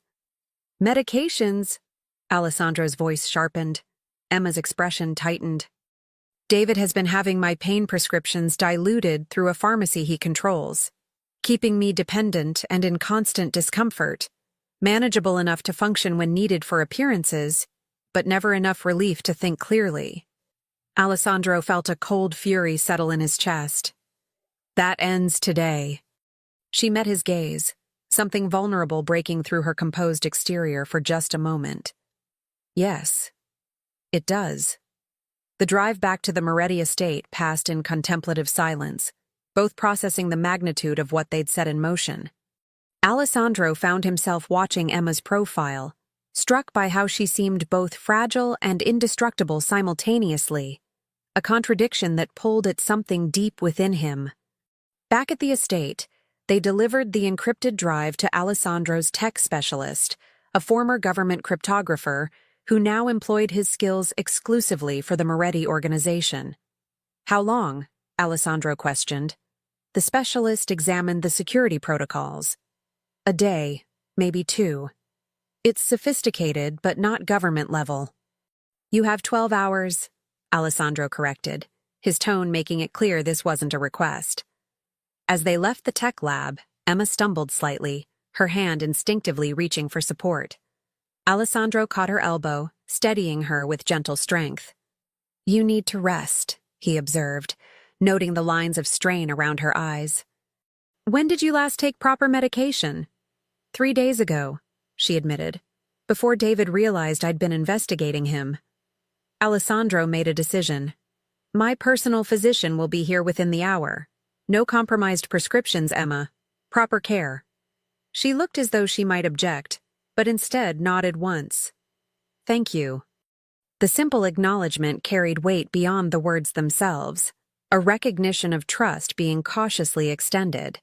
"Medications?" Alessandro's voice sharpened. Emma's expression tightened. "David has been having my pain prescriptions diluted through a pharmacy he controls, keeping me dependent and in constant discomfort, manageable enough to function when needed for appearances, but never enough relief to think clearly." Alessandro felt a cold fury settle in his chest. "That ends today." She met his gaze, something vulnerable breaking through her composed exterior for just a moment. "Yes, it does." The drive back to the Moretti estate passed in contemplative silence, both processing the magnitude of what they'd set in motion. Alessandro found himself watching Emma's profile, struck by how she seemed both fragile and indestructible simultaneously, a contradiction that pulled at something deep within him. Back at the estate, they delivered the encrypted drive to Alessandro's tech specialist, a former government cryptographer who now employed his skills exclusively for the Moretti organization. "How long?" Alessandro questioned. The specialist examined the security protocols. "A day, maybe 2. It's sophisticated, but not government level." "You have 12 hours, Alessandro corrected, his tone making it clear this wasn't a request. As they left the tech lab, Emma stumbled slightly, her hand instinctively reaching for support. Alessandro caught her elbow, steadying her with gentle strength. "You need to rest," he observed, noting the lines of strain around her eyes. "When did you last take proper medication?" 3 days ago, she admitted, before David realized I'd been investigating him. Alessandro made a decision. "My personal physician will be here within the hour. No compromised prescriptions, Emma. Proper care." She looked as though she might object, but instead nodded once. "Thank you." The simple acknowledgement carried weight beyond the words themselves, a recognition of trust being cautiously extended.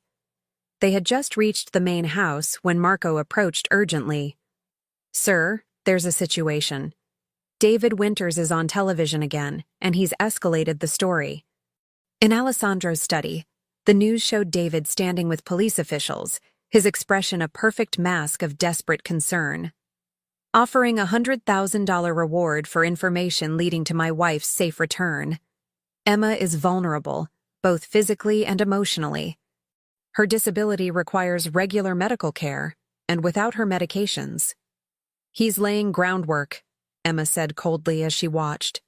They had just reached the main house when Marco approached urgently. "Sir, there's a situation. David Winters is on television again, and he's escalated the story." In Alessandro's study, the news showed David standing with police officials, his expression a perfect mask of desperate concern. offering a $100,000 reward for information leading to my wife's safe return. Emma is vulnerable, both physically and emotionally. Her disability requires regular medical care, and without her medications. He's laying groundwork, Emma said coldly as she watched.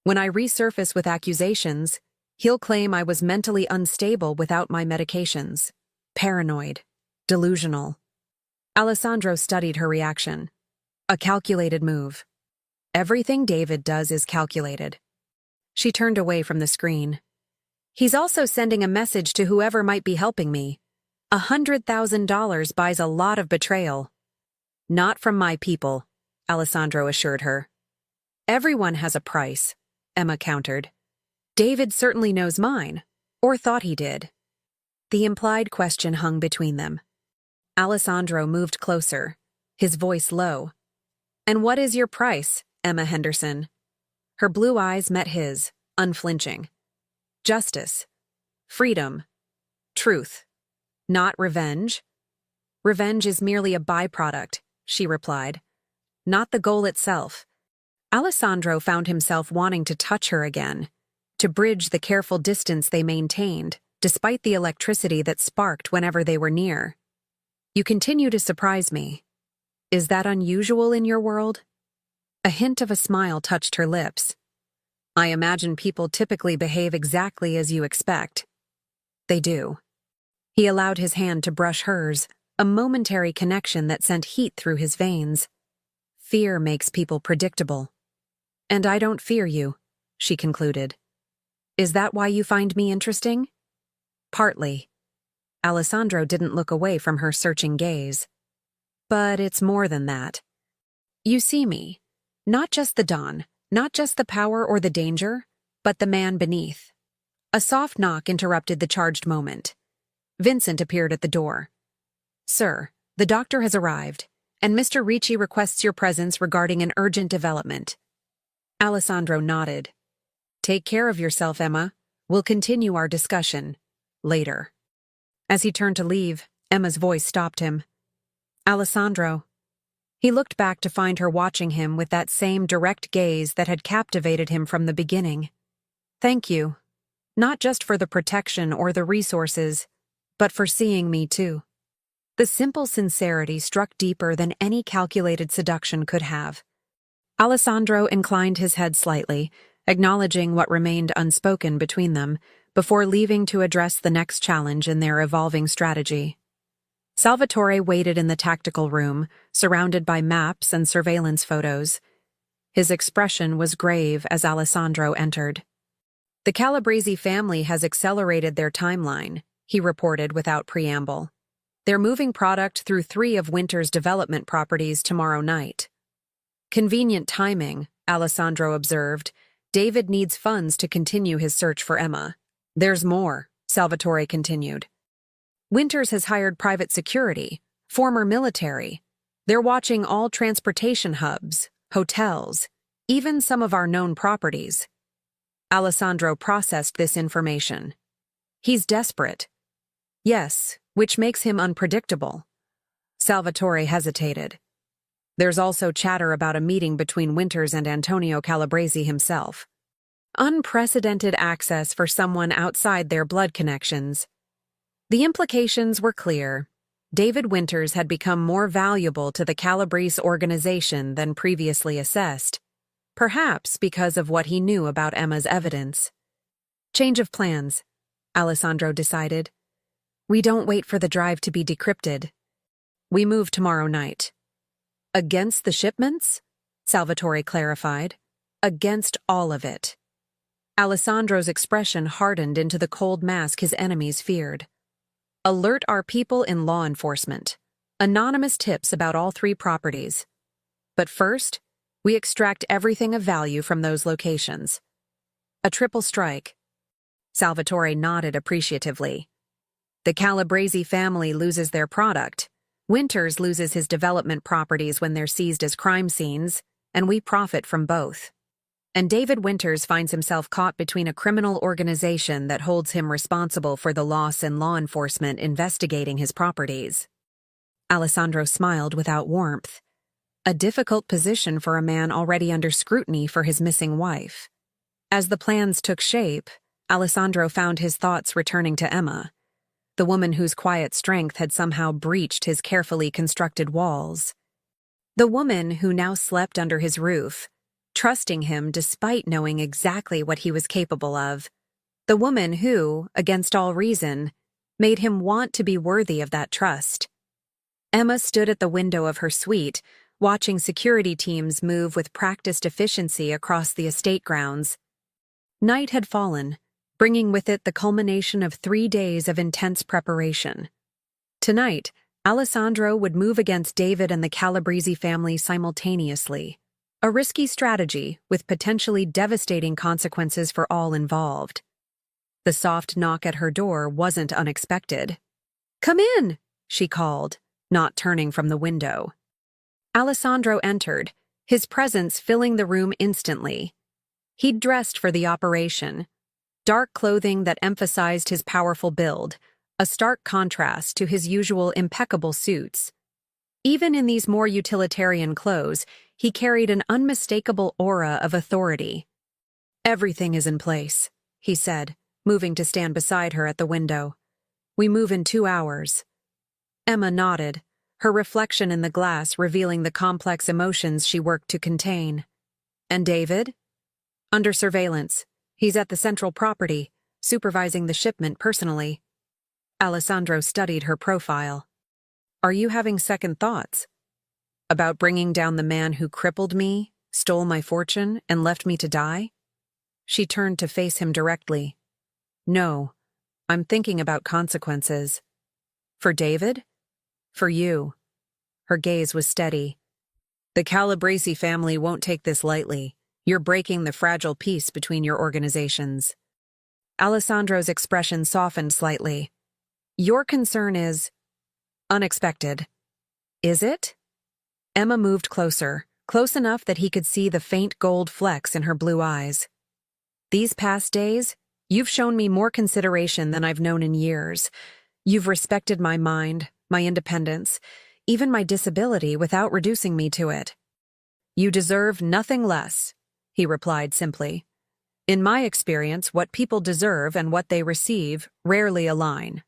When I resurface with accusations, he'll claim I was mentally unstable without my medications. Paranoid. Delusional. Alessandro studied her reaction. A calculated move. Everything David does is calculated. She turned away from the screen. He's also sending a message to whoever might be helping me. $100,000 buys a lot of betrayal. Not from my people, Alessandro assured her. Everyone has a price, Emma countered. David certainly knows mine, or thought he did. The implied question hung between them. Alessandro moved closer, his voice low. And what is your price, Emma Henderson? Her blue eyes met his, unflinching. Justice. Freedom. Truth. Not revenge. Revenge is merely a byproduct, she replied. Not the goal itself. Alessandro found himself wanting to touch her again, to bridge the careful distance they maintained, despite the electricity that sparked whenever they were near. You continue to surprise me. Is that unusual in your world? A hint of a smile touched her lips. I imagine people typically behave exactly as you expect. They do. He allowed his hand to brush hers, a momentary connection that sent heat through his veins. Fear makes people predictable. And I don't fear you, she concluded. Is that why you find me interesting? Partly. Alessandro didn't look away from her searching gaze. But it's more than that. You see me, not just the Don, not just the power or the danger, but the man beneath. A soft knock interrupted the charged moment. Vincent appeared at the door. Sir, the doctor has arrived, and Mr. Ricci requests your presence regarding an urgent development. Alessandro nodded. Take care of yourself, Emma. We'll continue our discussion later. As he turned to leave, Emma's voice stopped him. Alessandro. He looked back to find her watching him with that same direct gaze that had captivated him from the beginning. Thank you. Not just for the protection or the resources, but for seeing me too. The simple sincerity struck deeper than any calculated seduction could have. Alessandro inclined his head slightly, acknowledging what remained unspoken between them, before leaving to address the next challenge in their evolving strategy. Salvatore waited in the tactical room, surrounded by maps and surveillance photos. His expression was grave as Alessandro entered. The Calabrese family has accelerated their timeline, he reported without preamble. They're moving product through 3 of Winter's development properties tomorrow night. Convenient timing, Alessandro observed. David needs funds to continue his search for Emma. There's more, Salvatore continued. Winters has hired private security, former military. They're watching all transportation hubs, hotels, even some of our known properties. Alessandro processed this information. He's desperate. Yes, which makes him unpredictable. Salvatore hesitated. There's also chatter about a meeting between Winters and Antonio Calabrese himself. Unprecedented access for someone outside their blood connections. The implications were clear. David Winters had become more valuable to the Calabrese organization than previously assessed, perhaps because of what he knew about Emma's evidence. Change of plans, Alessandro decided. We don't wait for the drive to be decrypted. We move tomorrow night. Against the shipments? Salvatore clarified. Against all of it. Alessandro's expression hardened into the cold mask his enemies feared. Alert our people in law enforcement. Anonymous tips about all 3 properties. But first, we extract everything of value from those locations. A triple strike. Salvatore nodded appreciatively. The Calabrese family loses their product. Winters loses his development properties when they're seized as crime scenes, and we profit from both. And David Winters finds himself caught between a criminal organization that holds him responsible for the loss and law enforcement investigating his properties. Alessandro smiled without warmth. a difficult position for a man already under scrutiny for his missing wife. As the plans took shape, Alessandro found his thoughts returning to Emma, the woman whose quiet strength had somehow breached his carefully constructed walls. The woman who now slept under his roof, trusting him despite knowing exactly what he was capable of. The woman who, against all reason, made him want to be worthy of that trust. Emma stood at the window of her suite, watching security teams move with practiced efficiency across the estate grounds. Night had fallen, bringing with it the culmination of 3 days of intense preparation. Tonight, Alessandro would move against David and the Calabrese family simultaneously, a risky strategy with potentially devastating consequences for all involved. The soft knock at her door wasn't unexpected. "Come in," she called, not turning from the window. Alessandro entered, his presence filling the room instantly. He'd dressed for the operation, dark clothing that emphasized his powerful build, a stark contrast to his usual impeccable suits. Even in these more utilitarian clothes, he carried an unmistakable aura of authority. "Everything is in place," he said, moving to stand beside her at the window. "We move in 2 hours." Emma nodded, her reflection in the glass revealing the complex emotions she worked to contain. "And David?" "Under surveillance. He's at the central property, supervising the shipment personally." Alessandro studied her profile. "Are you having second thoughts? About bringing down the man who crippled me, stole my fortune, and left me to die?" She turned to face him directly. "No, I'm thinking about consequences." "For David? For you?" Her gaze was steady. "The Calabrese family won't take this lightly. You're breaking the fragile peace between your organizations." Alessandro's expression softened slightly. "Your concern is unexpected." "Is it?" Emma moved closer, close enough that he could see the faint gold flecks in her blue eyes. "These past days, you've shown me more consideration than I've known in years. You've respected my mind, my independence, even my disability without reducing me to it." "You deserve nothing less," he replied simply. "In my experience, what people deserve and what they receive rarely align."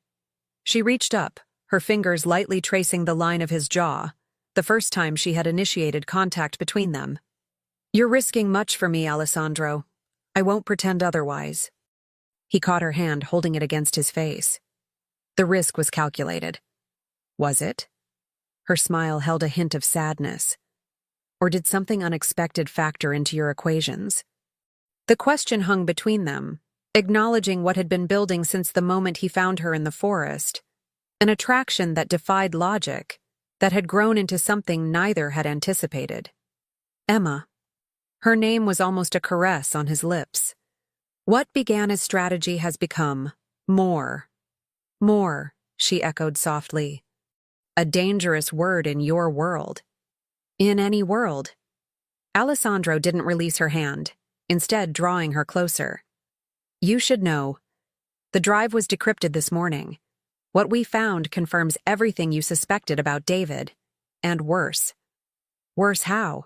She reached up, her fingers lightly tracing the line of his jaw, the first time she had initiated contact between them. "You're risking much for me, Alessandro. I won't pretend otherwise." He caught her hand, holding it against his face. The risk was calculated. Was it? Her smile held a hint of sadness. Or did something unexpected factor into your equations? The question hung between them, acknowledging what had been building since the moment he found her in the forest, an attraction that defied logic, that had grown into something neither had anticipated. Emma. Her name was almost a caress on his lips. What began as strategy has become more. More, she echoed softly. A dangerous word in your world. In any world. Alessandro didn't release her hand, instead drawing her closer. "You should know. The drive was decrypted this morning. What we found confirms everything you suspected about David. And worse. Worse how?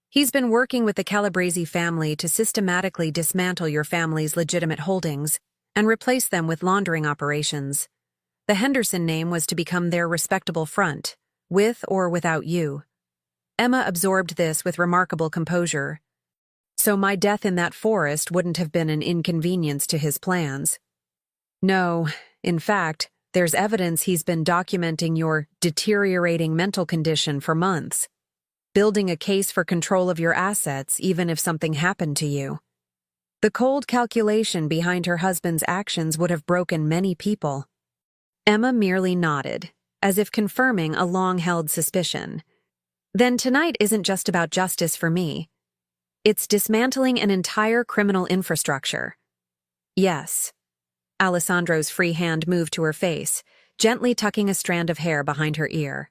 He's been working with the Calabrese family to systematically dismantle your family's legitimate holdings and replace them with laundering operations. The Henderson name was to become their respectable front, with or without you." Emma absorbed this with remarkable composure. "So my death in that forest wouldn't have been an inconvenience to his plans." "No, in fact, there's evidence he's been documenting your deteriorating mental condition for months, building a case for control of your assets even if something happened to you." The cold calculation behind her husband's actions would have broken many people. Emma merely nodded, as if confirming a long-held suspicion. "Then tonight isn't just about justice for me. It's dismantling an entire criminal infrastructure." "Yes." Alessandro's free hand moved to her face, gently tucking a strand of hair behind her ear.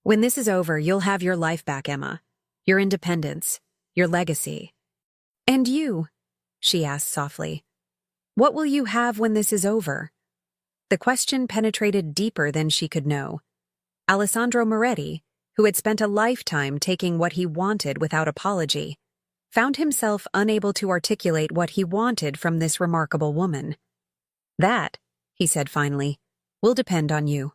"When this is over, you'll have your life back, Emma. Your independence, your legacy." "And you?" she asked softly. "What will you have when this is over?" The question penetrated deeper than she could know. Alessandro Moretti, who had spent a lifetime taking what he wanted without apology, found himself unable to articulate what he wanted from this remarkable woman. "That," he said finally, "will depend on you."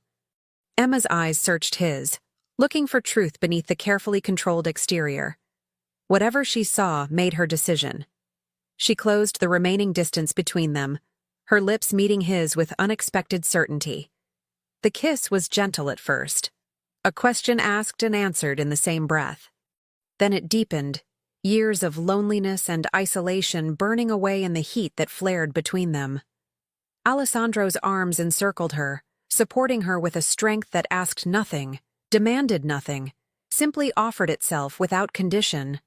Emma's eyes searched his, looking for truth beneath the carefully controlled exterior. Whatever she saw made her decision. She closed the remaining distance between them, her lips meeting his with unexpected certainty. The kiss was gentle at first, a question asked and answered in the same breath. Then it deepened, years of loneliness and isolation burning away in the heat that flared between them. Alessandro's arms encircled her, supporting her with a strength that asked nothing, demanded nothing, simply offered itself without condition.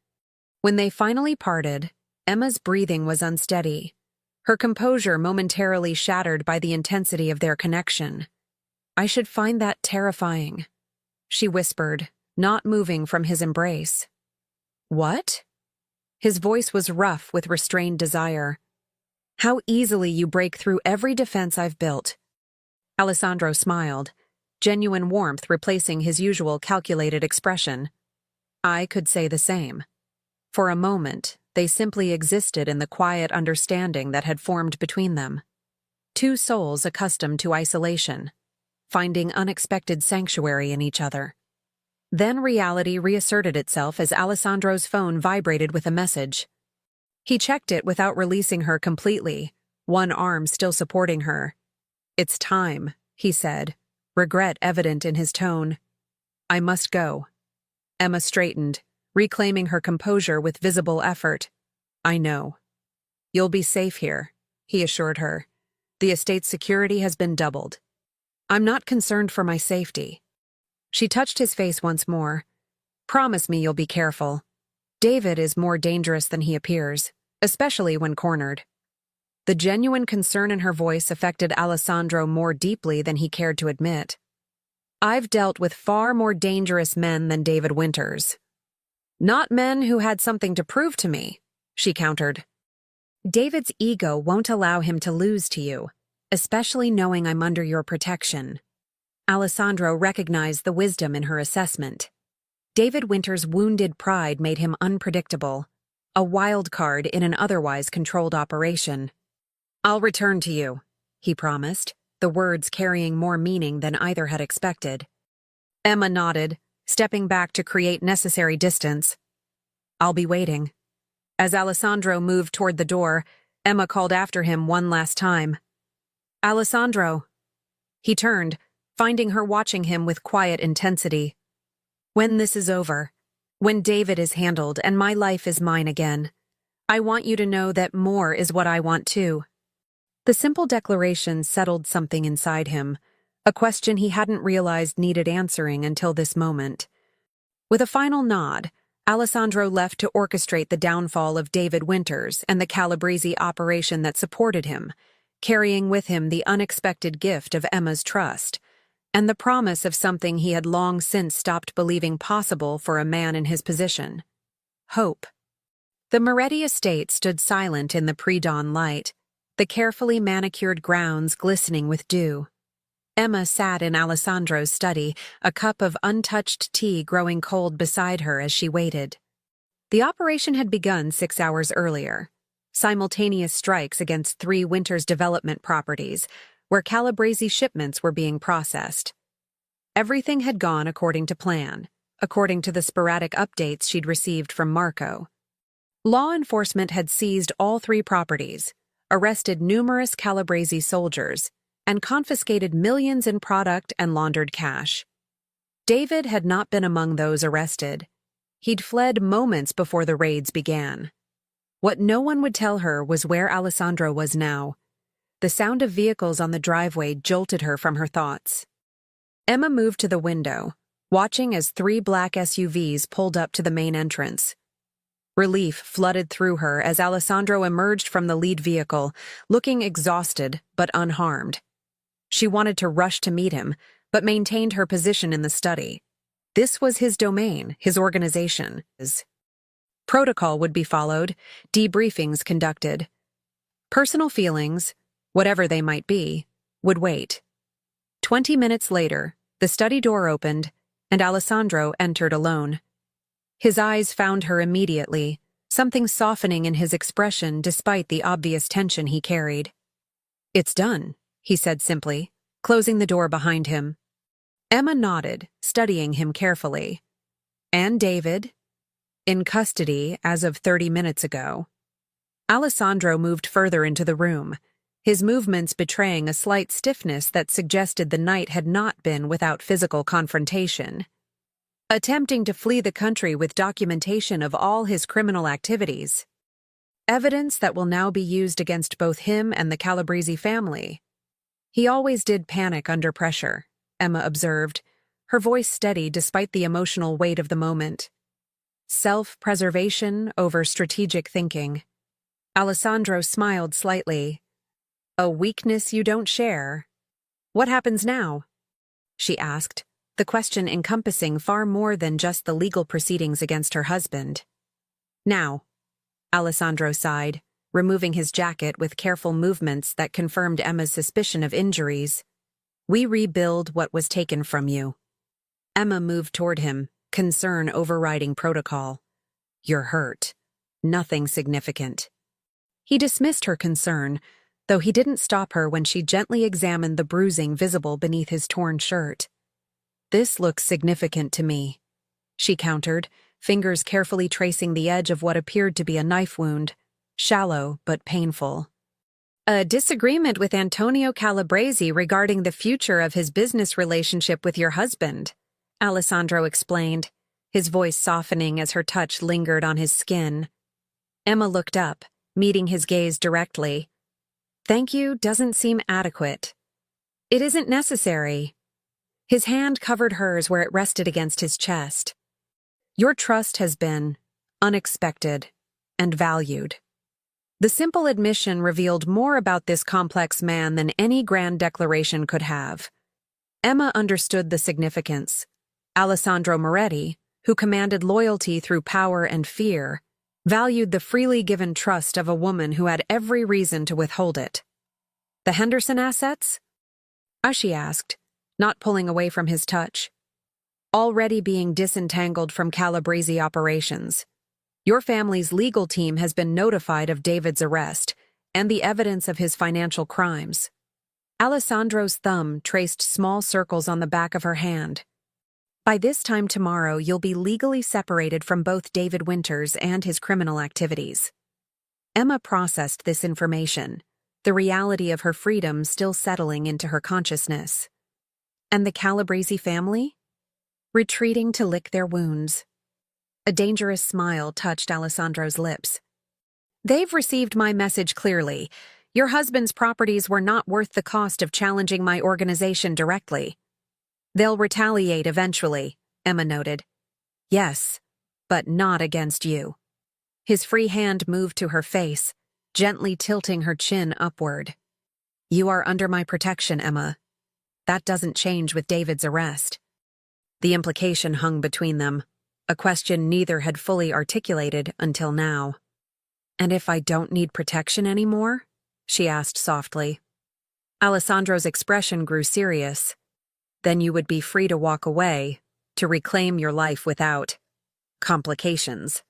When they finally parted, Emma's breathing was unsteady, her composure momentarily shattered by the intensity of their connection. "I should find that terrifying," she whispered, not moving from his embrace. "What?" His voice was rough with restrained desire. "How easily you break through every defense I've built." Alessandro smiled, genuine warmth replacing his usual calculated expression. "I could say the same." For a moment, they simply existed in the quiet understanding that had formed between them. Two souls accustomed to isolation, finding unexpected sanctuary in each other. Then reality reasserted itself as Alessandro's phone vibrated with a message. He checked it without releasing her completely, one arm still supporting her. "It's time," he said, regret evident in his tone. "I must go." Emma straightened, reclaiming her composure with visible effort. "I know. You'll be safe here," he assured her. "The estate's security has been doubled." "I'm not concerned for my safety." She touched his face once more. "Promise me you'll be careful. David is more dangerous than he appears, especially when cornered." The genuine concern in her voice affected Alessandro more deeply than he cared to admit. "I've dealt with far more dangerous men than David Winters." "Not men who had something to prove to me," she countered. "David's ego won't allow him to lose to you, especially knowing I'm under your protection." Alessandro recognized the wisdom in her assessment. David Winters' wounded pride made him unpredictable, a wild card in an otherwise controlled operation. "I'll return to you," he promised, the words carrying more meaning than either had expected. Emma nodded, stepping back to create necessary distance. "I'll be waiting." As Alessandro moved toward the door, Emma called after him one last time. "Alessandro." He turned, finding her watching him with quiet intensity. "When this is over, when David is handled and my life is mine again, I want you to know that more is what I want too." The simple declaration settled something inside him, a question he hadn't realized needed answering until this moment. With a final nod, Alessandro left to orchestrate the downfall of David Winters and the Calabrese operation that supported him, carrying with him the unexpected gift of Emma's trust, and the promise of something he had long since stopped believing possible for a man in his position: hope. The Moretti estate stood silent in the pre-dawn light, the carefully manicured grounds glistening with dew. Emma sat in Alessandro's study, a cup of untouched tea growing cold beside her as she waited. The operation had begun 6 hours earlier, simultaneous strikes against 3 Winters development properties, where Calabrese shipments were being processed. Everything had gone according to plan, according to the sporadic updates she'd received from Marco. Law enforcement had seized all 3 properties, arrested numerous Calabrese soldiers, and confiscated millions in product and laundered cash. David had not been among those arrested. He'd fled moments before the raids began. What no one would tell her was where Alessandro was now. The sound of vehicles on the driveway jolted her from her thoughts. Emma moved to the window, watching as 3 black SUVs pulled up to the main entrance. Relief flooded through her as Alessandro emerged from the lead vehicle, looking exhausted but unharmed. She wanted to rush to meet him, but maintained her position in the study. This was his domain, his organization. Protocol would be followed, debriefings conducted. Personal feelings, whatever they might be, would wait. 20 minutes later, the study door opened, and Alessandro entered alone. His eyes found her immediately, something softening in his expression despite the obvious tension he carried. "It's done," he said simply, closing the door behind him. Emma nodded, studying him carefully. "And David?" "In custody as of 30 minutes ago." Alessandro moved further into the room, his movements betraying a slight stiffness that suggested the night had not been without physical confrontation. Attempting to flee the country with documentation of all his criminal activities. Evidence that will now be used against both him and the Calabrese family. "He always did panic under pressure," Emma observed, her voice steady despite the emotional weight of the moment. "Self-preservation over strategic thinking." Alessandro smiled slightly. "A weakness you don't share." "What happens now?" she asked, the question encompassing far more than just the legal proceedings against her husband. "Now," Alessandro sighed, removing his jacket with careful movements that confirmed Emma's suspicion of injuries. "We rebuild what was taken from you." Emma moved toward him, concern overriding protocol. "You're hurt. Nothing significant." He dismissed her concern, though he didn't stop her when she gently examined the bruising visible beneath his torn shirt. "This looks significant to me," she countered, fingers carefully tracing the edge of what appeared to be a knife wound, shallow but painful. "A disagreement with Antonio Calabrese regarding the future of his business relationship with your husband," Alessandro explained, his voice softening as her touch lingered on his skin. Emma looked up, meeting his gaze directly. "Thank you doesn't seem adequate." "It isn't necessary." His hand covered hers where it rested against his chest. "Your trust has been unexpected and valued." The simple admission revealed more about this complex man than any grand declaration could have. Emma understood the significance. Alessandro Moretti, who commanded loyalty through power and fear, valued the freely given trust of a woman who had every reason to withhold it. "The Henderson assets?" She asked, not pulling away from his touch. "Already being disentangled from Calabrese operations. Your family's legal team has been notified of David's arrest and the evidence of his financial crimes." Alessandro's thumb traced small circles on the back of her hand. "By this time tomorrow, you'll be legally separated from both David Winters and his criminal activities." Emma processed this information, the reality of her freedom still settling into her consciousness. And the Calabrese family? Retreating to lick their wounds. A dangerous smile touched Alessandro's lips. "They've received my message clearly. Your husband's properties were not worth the cost of challenging my organization directly." "They'll retaliate eventually," Emma noted. "Yes, but not against you." His free hand moved to her face, gently tilting her chin upward. "You are under my protection, Emma. That doesn't change with David's arrest." The implication hung between them, a question neither had fully articulated until now. "And if I don't need protection anymore?" she asked softly. Alessandro's expression grew serious. "Then you would be free to walk away, to reclaim your life without complications."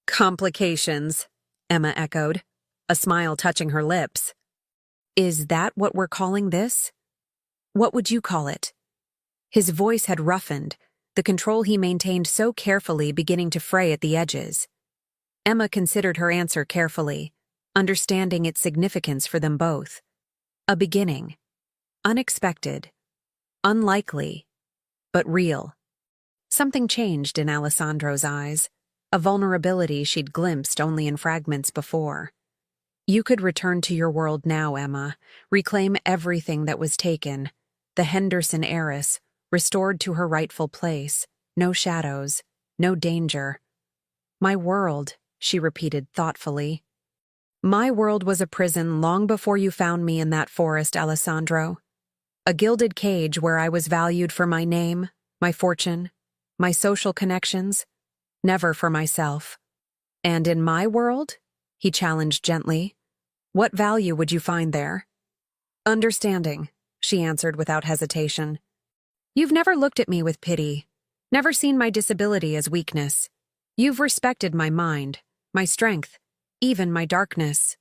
"Complications," Emma echoed, a smile touching her lips. "Is that what we're calling this? What would you call it?" His voice had roughened, the control he maintained so carefully beginning to fray at the edges. Emma considered her answer carefully, understanding its significance for them both. A beginning. Unexpected. Unlikely. But real. Something changed in Alessandro's eyes, a vulnerability she'd glimpsed only in fragments before. "You could return to your world now, Emma, reclaim everything that was taken. The Henderson heiress, restored to her rightful place, no shadows, no danger." "My world," she repeated thoughtfully. "My world was a prison long before you found me in that forest, Alessandro. A gilded cage where I was valued for my name, my fortune, my social connections, never for myself." "And in my world?" he challenged gently. "What value would you find there?" "Understanding," she answered without hesitation. "You've never looked at me with pity, Never seen my disability as weakness. You've respected my mind, my strength, even my darkness."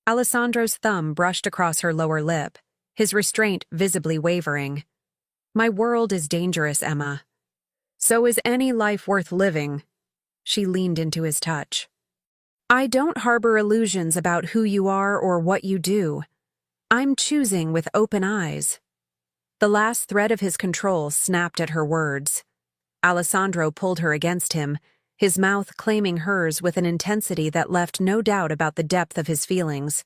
Alessandro's thumb brushed across her lower lip, his restraint visibly wavering. "My world is dangerous, Emma. So is any life worth living." She leaned into his touch. "I don't harbor illusions about who you are or what you do. I'm choosing with open eyes." The last thread of his control snapped at her words. Alessandro pulled her against him, his mouth claiming hers with an intensity that left no doubt about the depth of his feelings.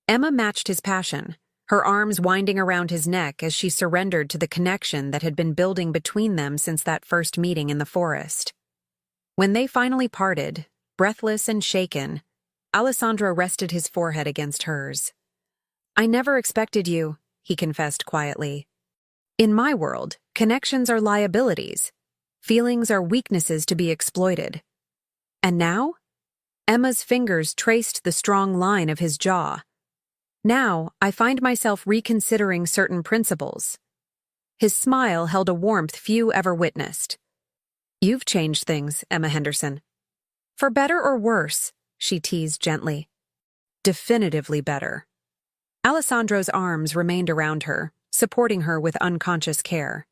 Emma matched his passion, her arms winding around his neck as she surrendered to the connection that had been building between them since that first meeting in the forest. When they finally parted, breathless and shaken, Alessandro rested his forehead against hers. "I never expected you," he confessed quietly. "In my world, connections are liabilities. Feelings are weaknesses to be exploited." And now? Emma's fingers traced the strong line of his jaw. "Now, I find myself reconsidering certain principles." His smile held a warmth few ever witnessed. "You've changed things, Emma Henderson." "For better or worse?" she teased gently. "Definitively better." Alessandro's arms remained around her, supporting her with unconscious care.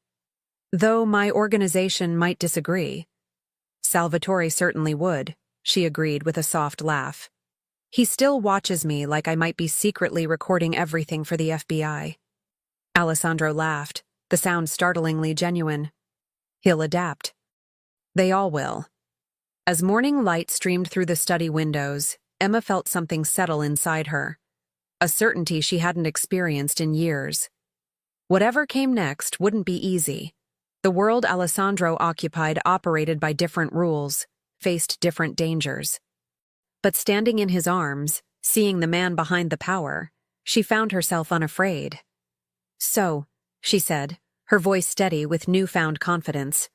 "Though my organization might disagree." "Salvatore certainly would," she agreed with a soft laugh. "He still watches me like I might be secretly recording everything for the FBI." Alessandro laughed, the sound startlingly genuine. "He'll adapt." "They all will." As morning light streamed through the study windows, Emma felt something settle inside her, a certainty she hadn't experienced in years. Whatever came next wouldn't be easy. The world Alessandro occupied operated by different rules, faced different dangers. But standing in his arms, seeing the man behind the power, she found herself unafraid. "So," she said, her voice steady with newfound confidence,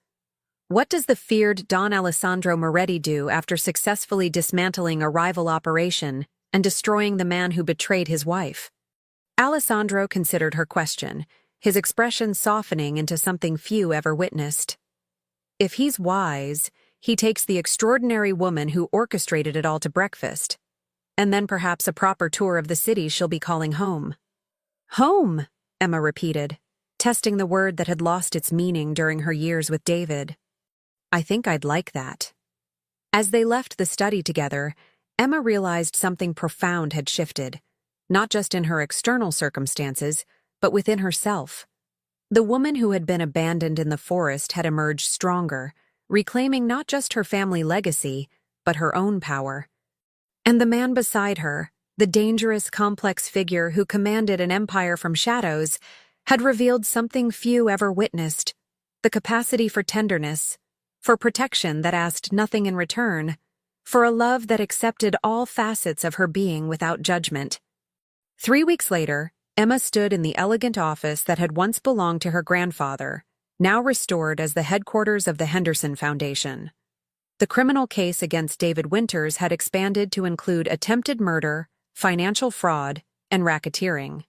"what does the feared Don Alessandro Moretti do after successfully dismantling a rival operation and destroying the man who betrayed his wife?" Alessandro considered her question, his expression softening into something few ever witnessed. "If he's wise, he takes the extraordinary woman who orchestrated it all to breakfast, and then perhaps a proper tour of the city she'll be calling home." "Home," Emma repeated, testing the word that had lost its meaning during her years with David. "I think I'd like that." As they left the study together, Emma realized something profound had shifted, not just in her external circumstances, but within herself. The woman who had been abandoned in the forest had emerged stronger, reclaiming not just her family legacy, but her own power. And the man beside her, the dangerous, complex figure who commanded an empire from shadows, had revealed something few ever witnessed: the capacity for tenderness, for protection that asked nothing in return, for a love that accepted all facets of her being without judgment. 3 weeks later, Emma stood in the elegant office that had once belonged to her grandfather, now restored as the headquarters of the Henderson Foundation. The criminal case against David Winters had expanded to include attempted murder, financial fraud, and racketeering.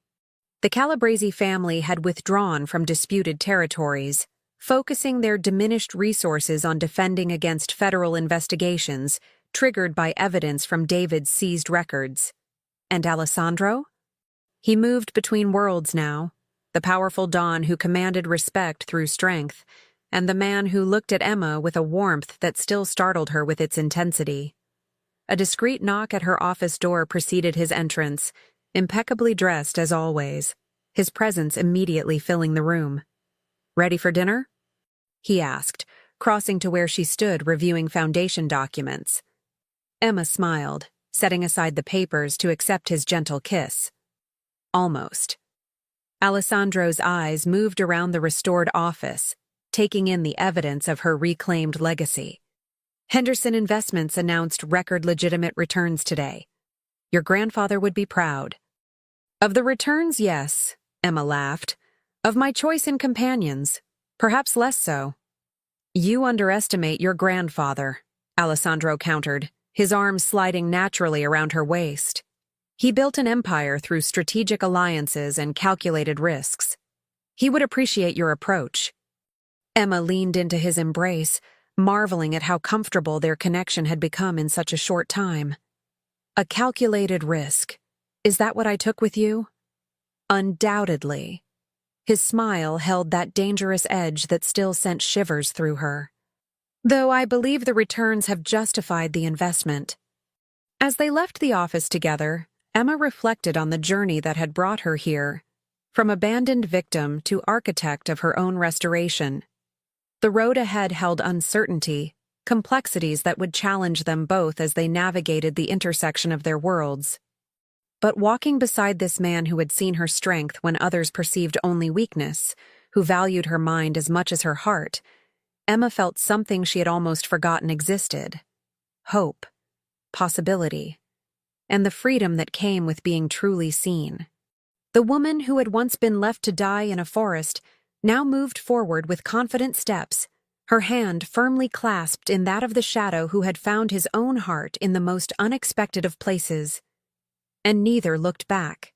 The Calabrese family had withdrawn from disputed territories, focusing their diminished resources on defending against federal investigations triggered by evidence from David's seized records. And Alessandro? He moved between worlds now, the powerful Don who commanded respect through strength, and the man who looked at Emma with a warmth that still startled her with its intensity. A discreet knock at her office door preceded his entrance, impeccably dressed as always, his presence immediately filling the room. "Ready for dinner?" he asked, crossing to where she stood reviewing foundation documents. Emma smiled, setting aside the papers to accept his gentle kiss. "Almost." Alessandro's eyes moved around the restored office, taking in the evidence of her reclaimed legacy. "Henderson Investments announced record legitimate returns today. Your grandfather would be proud." "Of the returns, yes," Emma laughed. "Of my choice in companions, perhaps less so." "You underestimate your grandfather," Alessandro countered, his arms sliding naturally around her waist. "He built an empire through strategic alliances and calculated risks. He would appreciate your approach." Emma leaned into his embrace, marveling at how comfortable their connection had become in such a short time. A calculated risk. Is that what I took with you? Undoubtedly. His smile held that dangerous edge that still sent shivers through her. Though I believe the returns have justified the investment. As they left the office together, Emma reflected on the journey that had brought her here, from abandoned victim to architect of her own restoration. The road ahead held uncertainty, complexities that would challenge them both as they navigated the intersection of their worlds. But walking beside this man who had seen her strength when others perceived only weakness, who valued her mind as much as her heart, Emma felt something she had almost forgotten existed. Hope, possibility, and the freedom that came with being truly seen. The woman who had once been left to die in a forest now moved forward with confident steps, her hand firmly clasped in that of the shadow who had found his own heart in the most unexpected of places. And neither looked back.